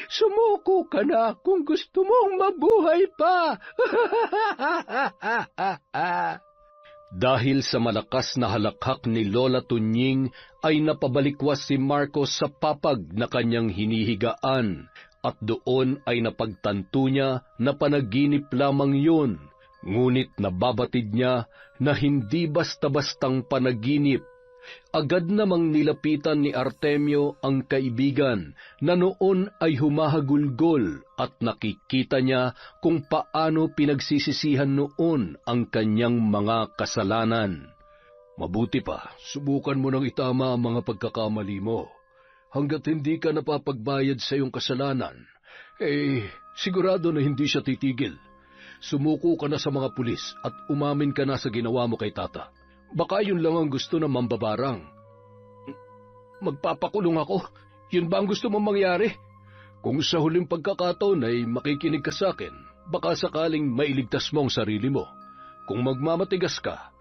sumuko ka na kung gusto mong mabuhay pa. Dahil sa malakas na halakhak ni Lola Tunying, ay napabalikwas si Marcos sa papag na kanyang hinihigaan, at doon ay napagtanto niya na panaginip lamang yun, ngunit nababatid niya na hindi basta-bastang panaginip. Agad namang nilapitan ni Artemio ang kaibigan na noon ay humahagulgol at nakikita niya kung paano pinagsisisihan noon ang kanyang mga kasalanan. Mabuti pa, subukan mo nang itama ang mga pagkakamali mo. Hanggat hindi ka napapagbayad sa iyong kasalanan, sigurado na hindi siya titigil. Sumuko ka na sa mga pulis at umamin ka na sa ginawa mo kay Tata. Baka yun lang ang gusto ng mambabarang. Magpapakulong ako? Yun ba ang gusto mong mangyari? Kung sa huling pagkakataon ay makikinig ka sa akin, baka sakaling mailigtas mo ang sarili mo. Kung magmamatigas ka,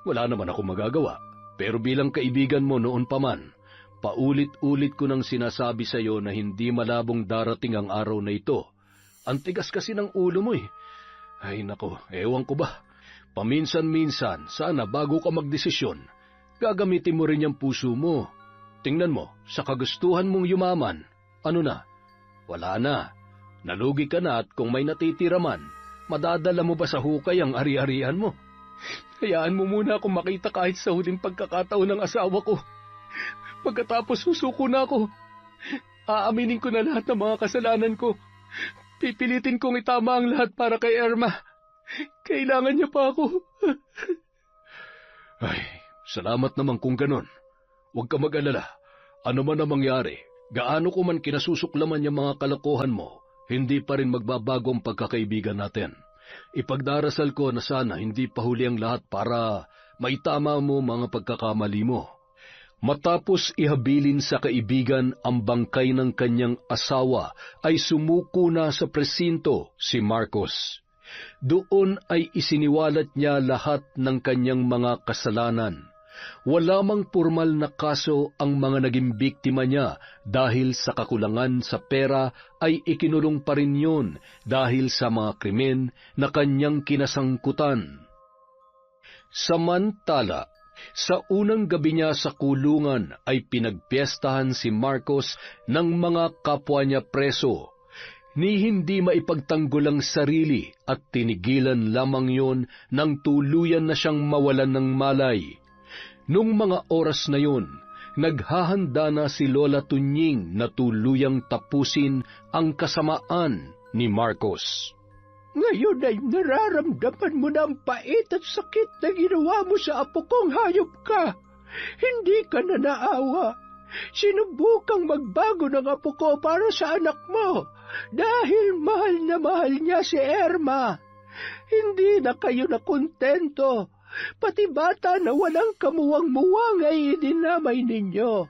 wala naman ako magagawa. Pero bilang kaibigan mo noon pa man, paulit-ulit ko nang sinasabi sa iyo na hindi malabong darating ang araw na ito. Ang tigas kasi ng ulo mo . Ay nako, ewan ko ba. Paminsan-minsan, sana bago ka magdesisyon, gagamitin mo rin yung puso mo. Tingnan mo, sa kagustuhan mong yumaman, ano na? Wala na. Nalugi ka na at kung may natitira man, madadala mo ba sa hukay ang ari-arian mo? Hayaan mo muna akong makita kahit sa huling pagkakataon ng asawa ko. Pagkatapos susuko na ako. Aaminin ko na lahat ng mga kasalanan ko. Pipilitin kong itama ang lahat para kay Irma. Kailangan niya pa ako. Salamat naman kung ganon. Huwag ka mag-alala. Ano man ang mangyari, gaano ko man kinasusuklaman yung mga kalokohan mo, hindi pa rin magbabago ang pagkakaibigan natin. Ipagdarasal ko na sana hindi pa huli ang lahat para maitama mo mga pagkakamali mo. Matapos ihabilin sa kaibigan ang bangkay ng kanyang asawa, ay sumuko na sa presinto si Marcos. Doon ay isiniwalat niya lahat ng kanyang mga kasalanan. Wala mang pormal na kaso ang mga naging biktima niya dahil sa kakulangan sa pera, ay ikinulong pa rin yun dahil sa mga krimen na kanyang kinasangkutan. Samantala, sa unang gabi niya sa kulungan ay pinagpiestahan si Marcos ng mga kapwa niya preso. Ni hindi maipagtanggol ang sarili at tinigilan lamang yon nang tuluyan na siyang mawalan ng malay. Nung mga oras na yon, naghahanda na si Lola Tunying na tuluyang tapusin ang kasamaan ni Marcos. Ngayon ay nararamdaman mo na ang pait at sakit na ginawa mo sa apo kong hayop ka. Hindi ka na naawa. Sinubukang magbago ng apo ko para sa anak mo dahil mahal na mahal niya si Irma. Hindi na kayo nakontento. Pati bata na walang kamuwang-muwang ay idinamay ninyo.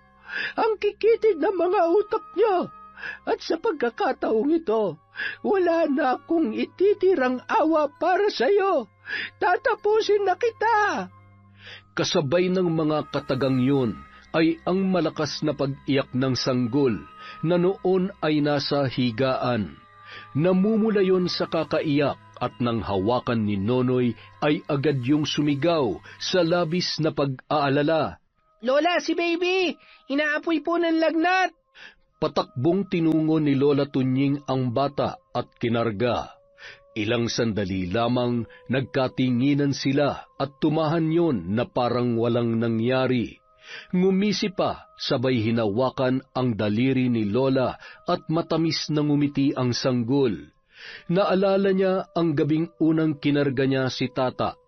Ang kikitid ng mga utak niyo. At sa pagkakataong ito, wala na akong ititirang awa para sa iyo. Tatapusin na kita. Kasabay ng mga katagang yun ay ang malakas na pag-iyak ng sanggol na noon ay nasa higaan. Namumula yon sa kakaiyak at nang hawakan ni Nonoy ay agad yung sumigaw sa labis na pag-aalala. Lola, si baby! Inaapoy po ng lagnat! Patakbong tinungo ni Lola Tunying ang bata at kinarga. Ilang sandali lamang nagkatinginan sila at tumahan yon na parang walang nangyari. Ngumisi pa, sabay hinawakan ang daliri ni Lola at matamis na ngumiti ang sanggol. Naalala niya ang gabing unang kinarga niya si Tata.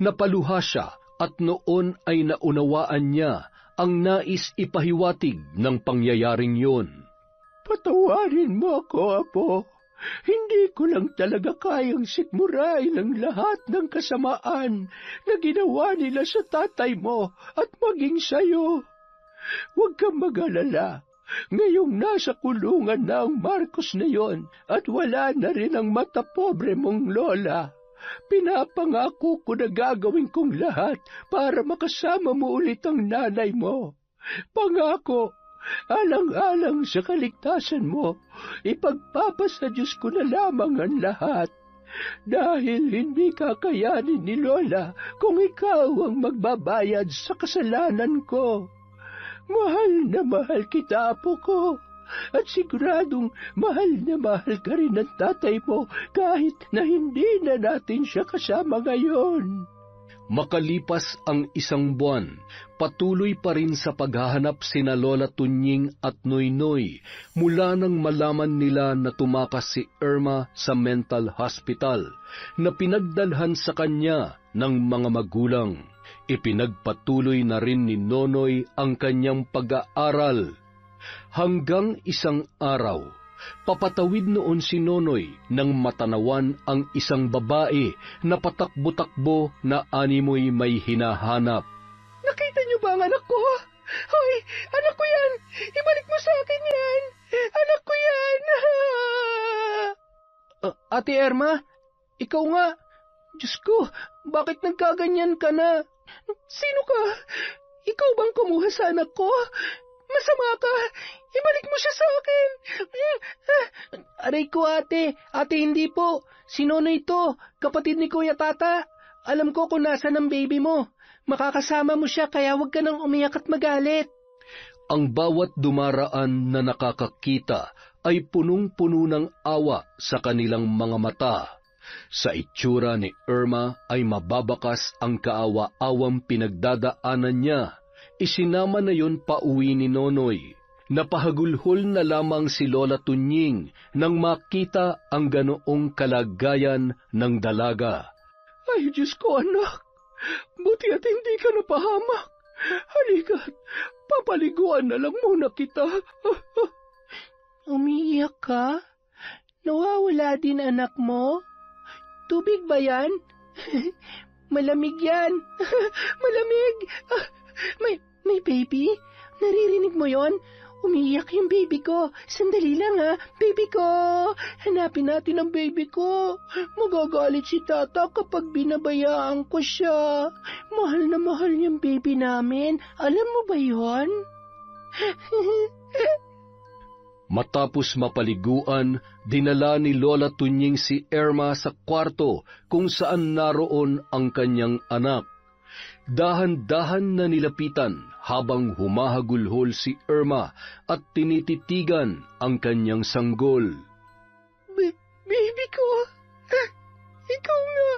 Napaluha siya at noon ay naunawaan niya ang nais ipahiwatig ng pangyayaring yon. Patawarin mo ako, Apo. Hindi ko lang talaga kayang sikmurain ang lahat ng kasamaan na ginawa nila sa tatay mo at maging sayo. Huwag kang mag-alala. Ngayong nasa kulungan na ang Marcos na yon at wala na rin ang matapobre mong lola, pinapangako ko na gagawin kong lahat para makasama mo ulit ang nanay mo. Pangako, alang-alang sa kaligtasan mo, ipagpapasa Diyos ko na lamang ang lahat. Dahil hindi kakayanin ni Lola kung ikaw ang magbabayad sa kasalanan ko. Mahal na mahal kita, Apo ko, at siguradong mahal na mahal ka rin ng tatay mo kahit na hindi na natin siya kasama ngayon. Makalipas ang 1 buwan, patuloy pa rin sa paghahanap sina Lola Tunying at Noynoy mula nang malaman nila na tumakas si Irma sa mental hospital na pinagdalhan sa kanya ng mga magulang. Ipinagpatuloy na rin ni Nonoy ang kanyang pag-aaral. Hanggang isang araw, papatawid noon si Nonoy nang matanawan ang isang babae na patakbo-takbo na animoy may hinahanap. Nakita niyo ba ang anak ko? Hoy, anak ko yan! Ibalik mo sa akin yan! Anak ko yan! Ate Irma, ikaw nga. Diyos ko, bakit nagkaganyan ka na? Sino ka? Ikaw bang kumuha sa anak ko? Masama ka! Ibalik mo siya sa akin! Aray ko, ate. Ate, hindi po. Si Nonoy ito, kapatid ni Kuya Tata. Alam ko kung nasa ng baby mo. Makakasama mo siya, kaya huwag ka nang umiyak at magalit. Ang bawat dumaraan na nakakakita ay punong-puno ng awa sa kanilang mga mata. Sa itsura ni Irma ay mababakas ang kaawa-awang pinagdadaanan niya. Isinama na yon pauwi ni Nonoy. Napahagulhol na lamang si Lola Tunying nang makita ang ganoong kalagayan ng dalaga. Ay, Diyos ko, anak. Buti at hindi ka napahamak. Halika, papaliguan na lang muna kita. Umiiyak ka? Nawawala din anak mo? Tubig ba yan? Malamig yan. Malamig. May baby? Naririnig mo yon? Umiiyak yung baby ko. Sandali lang ha, baby ko. Hanapin natin ang baby ko. Magagalit si Tata kapag binabayaan ko siya. Mahal na mahal yung baby namin. Alam mo ba yon? Matapos mapaliguan, dinala ni Lola Tunying si Irma sa kwarto kung saan naroon ang kanyang anak. Dahan-dahan na nilapitan habang humahagulhol si Irma at tinititigan ang kanyang sanggol. Baby ko, ikaw nga.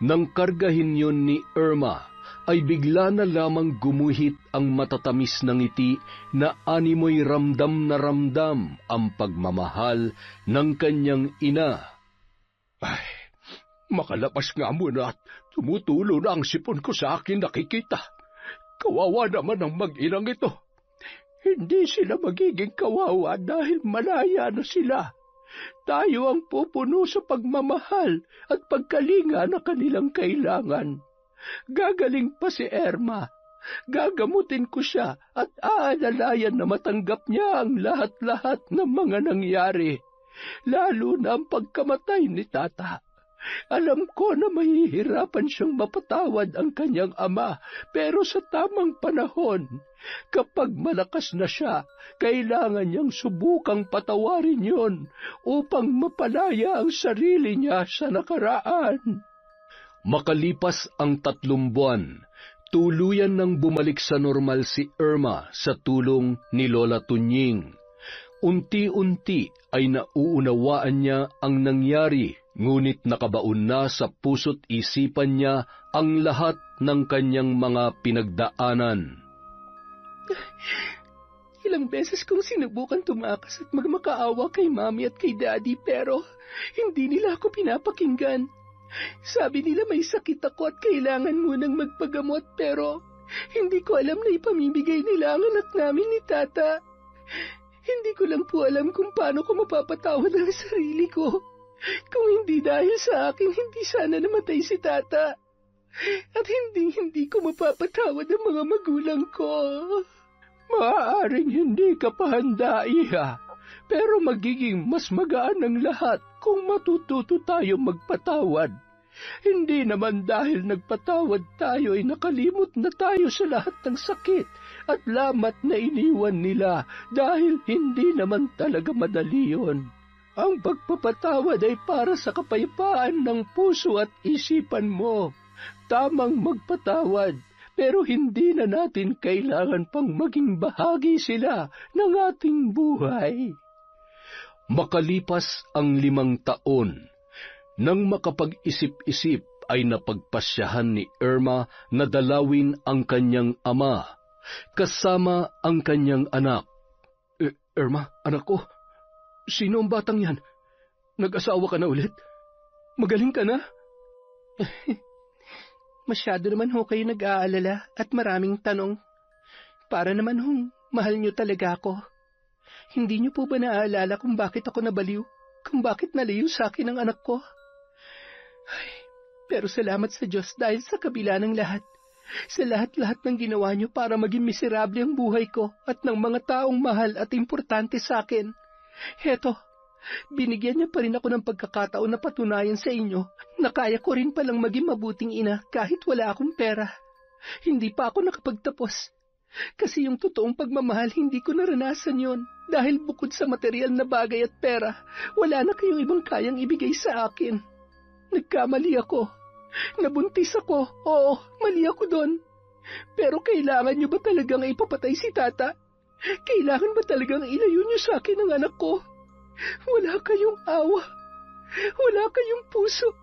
Nang kargahin yun ni Irma, ay bigla na lamang gumuhit ang matatamis ng ngiti na animoy ramdam na ramdam ang pagmamahal ng kanyang ina. Ay, makalabas nga muna at tumutulo na ang sipon ko sa akin nakikita. Kawawa naman ang mag-inang ito. Hindi sila magiging kawawa dahil malaya na sila. Tayo ang pupuno sa pagmamahal at pagkalinga na kanilang kailangan. Gagaling pa si Irma. Gagamutin ko siya at aalalayan na matanggap niya ang lahat-lahat ng mga nangyari, lalo na ang pagkamatay ni Tata. Alam ko na mahihirapan siyang mapatawad ang kanyang ama, pero sa tamang panahon, kapag malakas na siya, kailangan niyang subukang patawarin yon upang mapalaya ang sarili niya sa nakaraan. Makalipas ang 3 buwan, tuluyan nang bumalik sa normal si Irma sa tulong ni Lola Tunying. Unti-unti ay nauunawaan niya ang nangyari, ngunit nakabaon na sa puso't isipan niya ang lahat ng kanyang mga pinagdaanan. Ilang beses kong sinubukan tumakas at magmakaawa kay Mami at kay Daddy, pero hindi nila ako pinapakinggan. Sabi nila may sakit ako at kailangan munang magpagamot, pero Hindi ko alam na ipamimigay nila ang anak namin ni Tata. Hindi ko lang po alam kung paano ko mapapatawad ang sarili ko. Kung hindi dahil sa akin, hindi sana namatay si Tata. At hindi ko mapapatawad ang mga magulang ko. Maaaring hindi ka pa handa, Iha. Pero magiging mas magaan ang lahat kung matututo tayo magpatawad. Hindi naman dahil nagpatawad tayo ay nakalimot na tayo sa lahat ng sakit at lamat na iniwan nila dahil hindi naman talaga madali yun. Ang pagpapatawad ay para sa kapayapaan ng puso at isipan mo. Tamang magpatawad, pero hindi na natin kailangan pang maging bahagi sila ng ating buhay. Makalipas ang 5 taon, nang makapag-isip-isip ay napagpasyahan ni Irma na dalawin ang kanyang ama, kasama ang kanyang anak. Irma, anak ko, sino ang batang yan? Nag-asawa ka na ulit? Magaling ka na? Masyado naman ho kayo nag-aalala at maraming tanong. Para naman hong mahal niyo talaga ako. Hindi niyo po ba naaalala kung bakit ako nabaliw? Kung bakit nalayo sa akin ang anak ko? Ay, pero salamat sa Diyos dahil sa kabila ng lahat. Sa lahat-lahat ng ginawa niyo para maging miserable ang buhay ko at ng mga taong mahal at importante sa akin. Heto, binigyan niya pa rin ako ng pagkakataon na patunayan sa inyo na kaya ko rin palang maging mabuting ina kahit wala akong pera. Hindi pa ako nakapagtapos. Kasi yung totoong pagmamahal hindi ko naranasan yon dahil bukod sa material na bagay at pera, wala na kayong ibang kayang ibigay sa akin. Nagkamali ako. Nabuntis ako. Oo, mali ako doon. Pero kailangan niyo ba talagang ipapatay si Tata? Kailangan ba talagang ilayo niyo sa akin ang anak ko? Wala kayong awa. Wala kayong puso.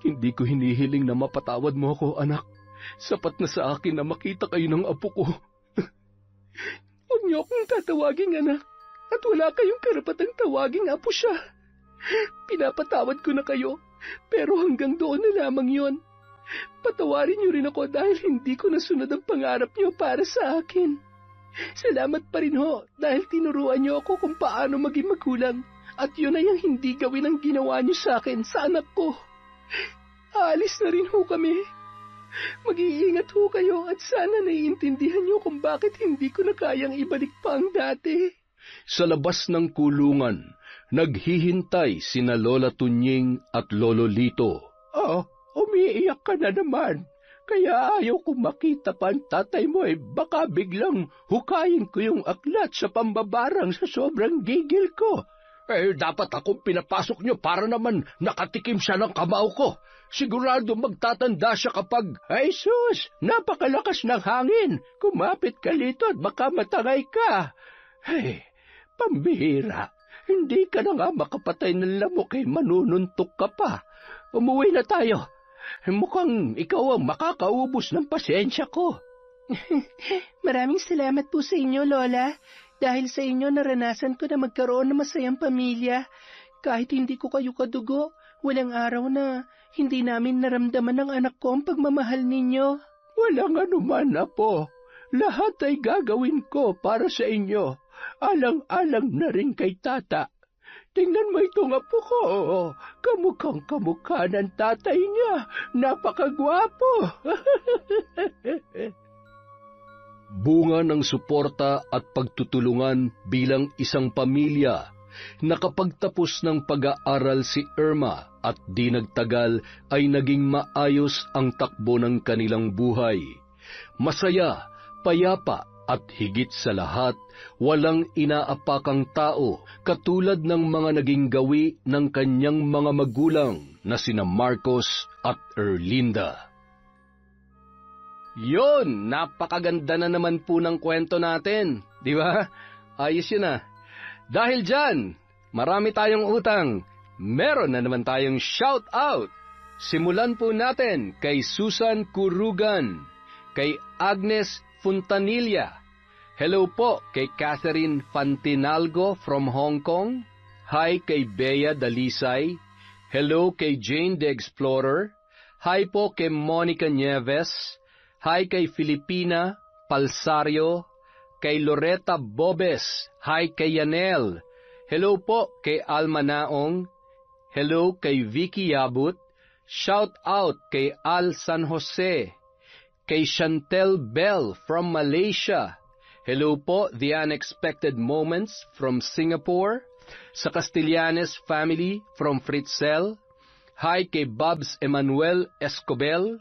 Hindi ko hinihiling na mapatawad mo ako, anak. Sapat na sa akin na makita kayo ng apo ko. Huwag niyo akong tatawaging anak at wala kayong karapatang tawaging apo siya. Pinapatawad ko na kayo, pero hanggang doon na lamang yon. Patawarin niyo rin ako dahil hindi ko nasunod ang pangarap niyo para sa akin. Salamat pa rin ho dahil tinuruan niyo ako kung paano maging magulang at yun ay ang hindi gawin ang ginawa niyo sa akin sa anak ko. Aalis na rin ho kami. Mag-iingat ho kayo at sana naiintindihan niyo kung bakit hindi ko na kayang ibalik pa ang dati. Sa labas ng kulungan, naghihintay sina Lola Tunying at Lolo Lito. Umiiyak ka na naman. Kaya ayaw kong makita pa ang tatay mo baka biglang hukayin ko yung aklat sa pambabarang sa sobrang gigil ko. Dapat akong pinapasok niyo para naman nakatikim siya ng kamao ko. Sigurado magtatanda siya kapag... Ay sus, napakalakas ng hangin. Kumapit ka lito at baka matangay ka. Pambihira. Hindi ka na nga makapatay ng lamok manununtok ka pa. Umuwi na tayo. Mukhang ikaw ang makakaubos ng pasensya ko. Maraming salamat po sa inyo, Lola. Dahil sa inyo naranasan ko na magkaroon ng masayang pamilya. Kahit hindi ko kayo kadugo, walang araw na hindi namin naramdaman ng anak ko ang pagmamahal ninyo. Walang anuman, Apo. Lahat ay gagawin ko para sa inyo. Alang-alang na rin kay Tata. Tingnan mo itong apo ko. Kamukhang-kamukha ng tatay niya. Napakagwapo. Bunga ng suporta at pagtutulungan bilang isang pamilya, nakapagtapos ng pag-aaral si Irma at di nagtagal ay naging maayos ang takbo ng kanilang buhay. Masaya, payapa at higit sa lahat, walang inaapakang tao katulad ng mga naging gawi ng kanyang mga magulang na sina Marcos at Erlinda. Yon, napakaganda na naman po ng kwento natin, di ba? Ayos yun ah. Dahil dyan, marami tayong utang. Meron na naman tayong shout out. Simulan po natin kay Susan Kurugan, kay Agnes Fontanilla. Hello po kay Catherine Fantinalgo from Hong Kong. Hi kay Bea Dalisay. Hello kay Jane the Explorer. Hi po kay Monica Nieves. Hi kay Filipina Palsario. Kay Loretta Bobes. Hi kay Yanel. Hello po kay Alma Naong. Hello kay Vicky Yabut. Shout out kay Al San Jose. Kay Chantel Bell from Malaysia. Hello po, The Unexpected Moments from Singapore. Sa Castellanes family from Fritzel. Hi kay Babs Emmanuel Escobel.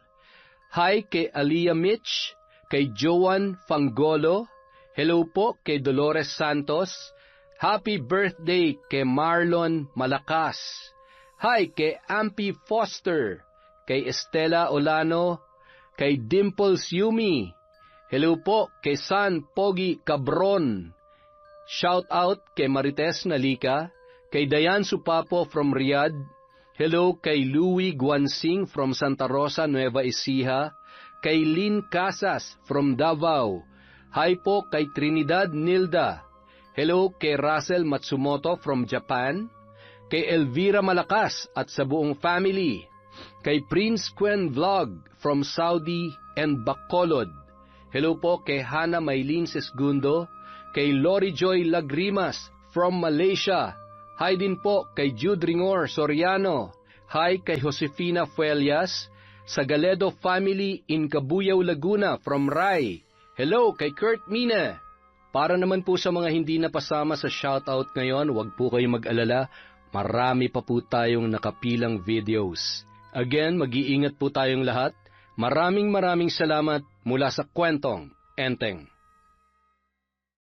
Hi kay Aliyah Mitch. Kay Joan Fangolo. Hello po kay Dolores Santos. Happy birthday kay Marlon Malakas. Hi kay Ampy Foster. Kay Estela Olano. Kay Dimples Yumi. Hello po kay San Pogi Cabron. Shout out kay Marites Nalika. Kay Dayan Supapo from Riyadh. Hello kay Louie Guansing from Santa Rosa, Nueva Ecija. Kay Lynn Casas from Davao. Hi po kay Trinidad Nilda. Hello kay Russell Matsumoto from Japan. Kay Elvira Malakas at sa buong family. Kay Prince Quen Vlog from Saudi and Bacolod. Hello po kay Hana Maylin Sesgundo. Kay Lori Joy Lagrimas from Malaysia. Hi din po kay Jude Ringor Soriano. Hi kay Josefina Fuelias sa Galedo family in Cabuyao, Laguna from Rai. Hello kay Kurt Mina. Para naman po sa mga hindi napasama sa shoutout ngayon, huwag po kayong mag-alala. Marami pa po tayong nakapilang videos. Again, mag-iingat po tayong lahat. Maraming salamat mula sa Kwentong Enteng.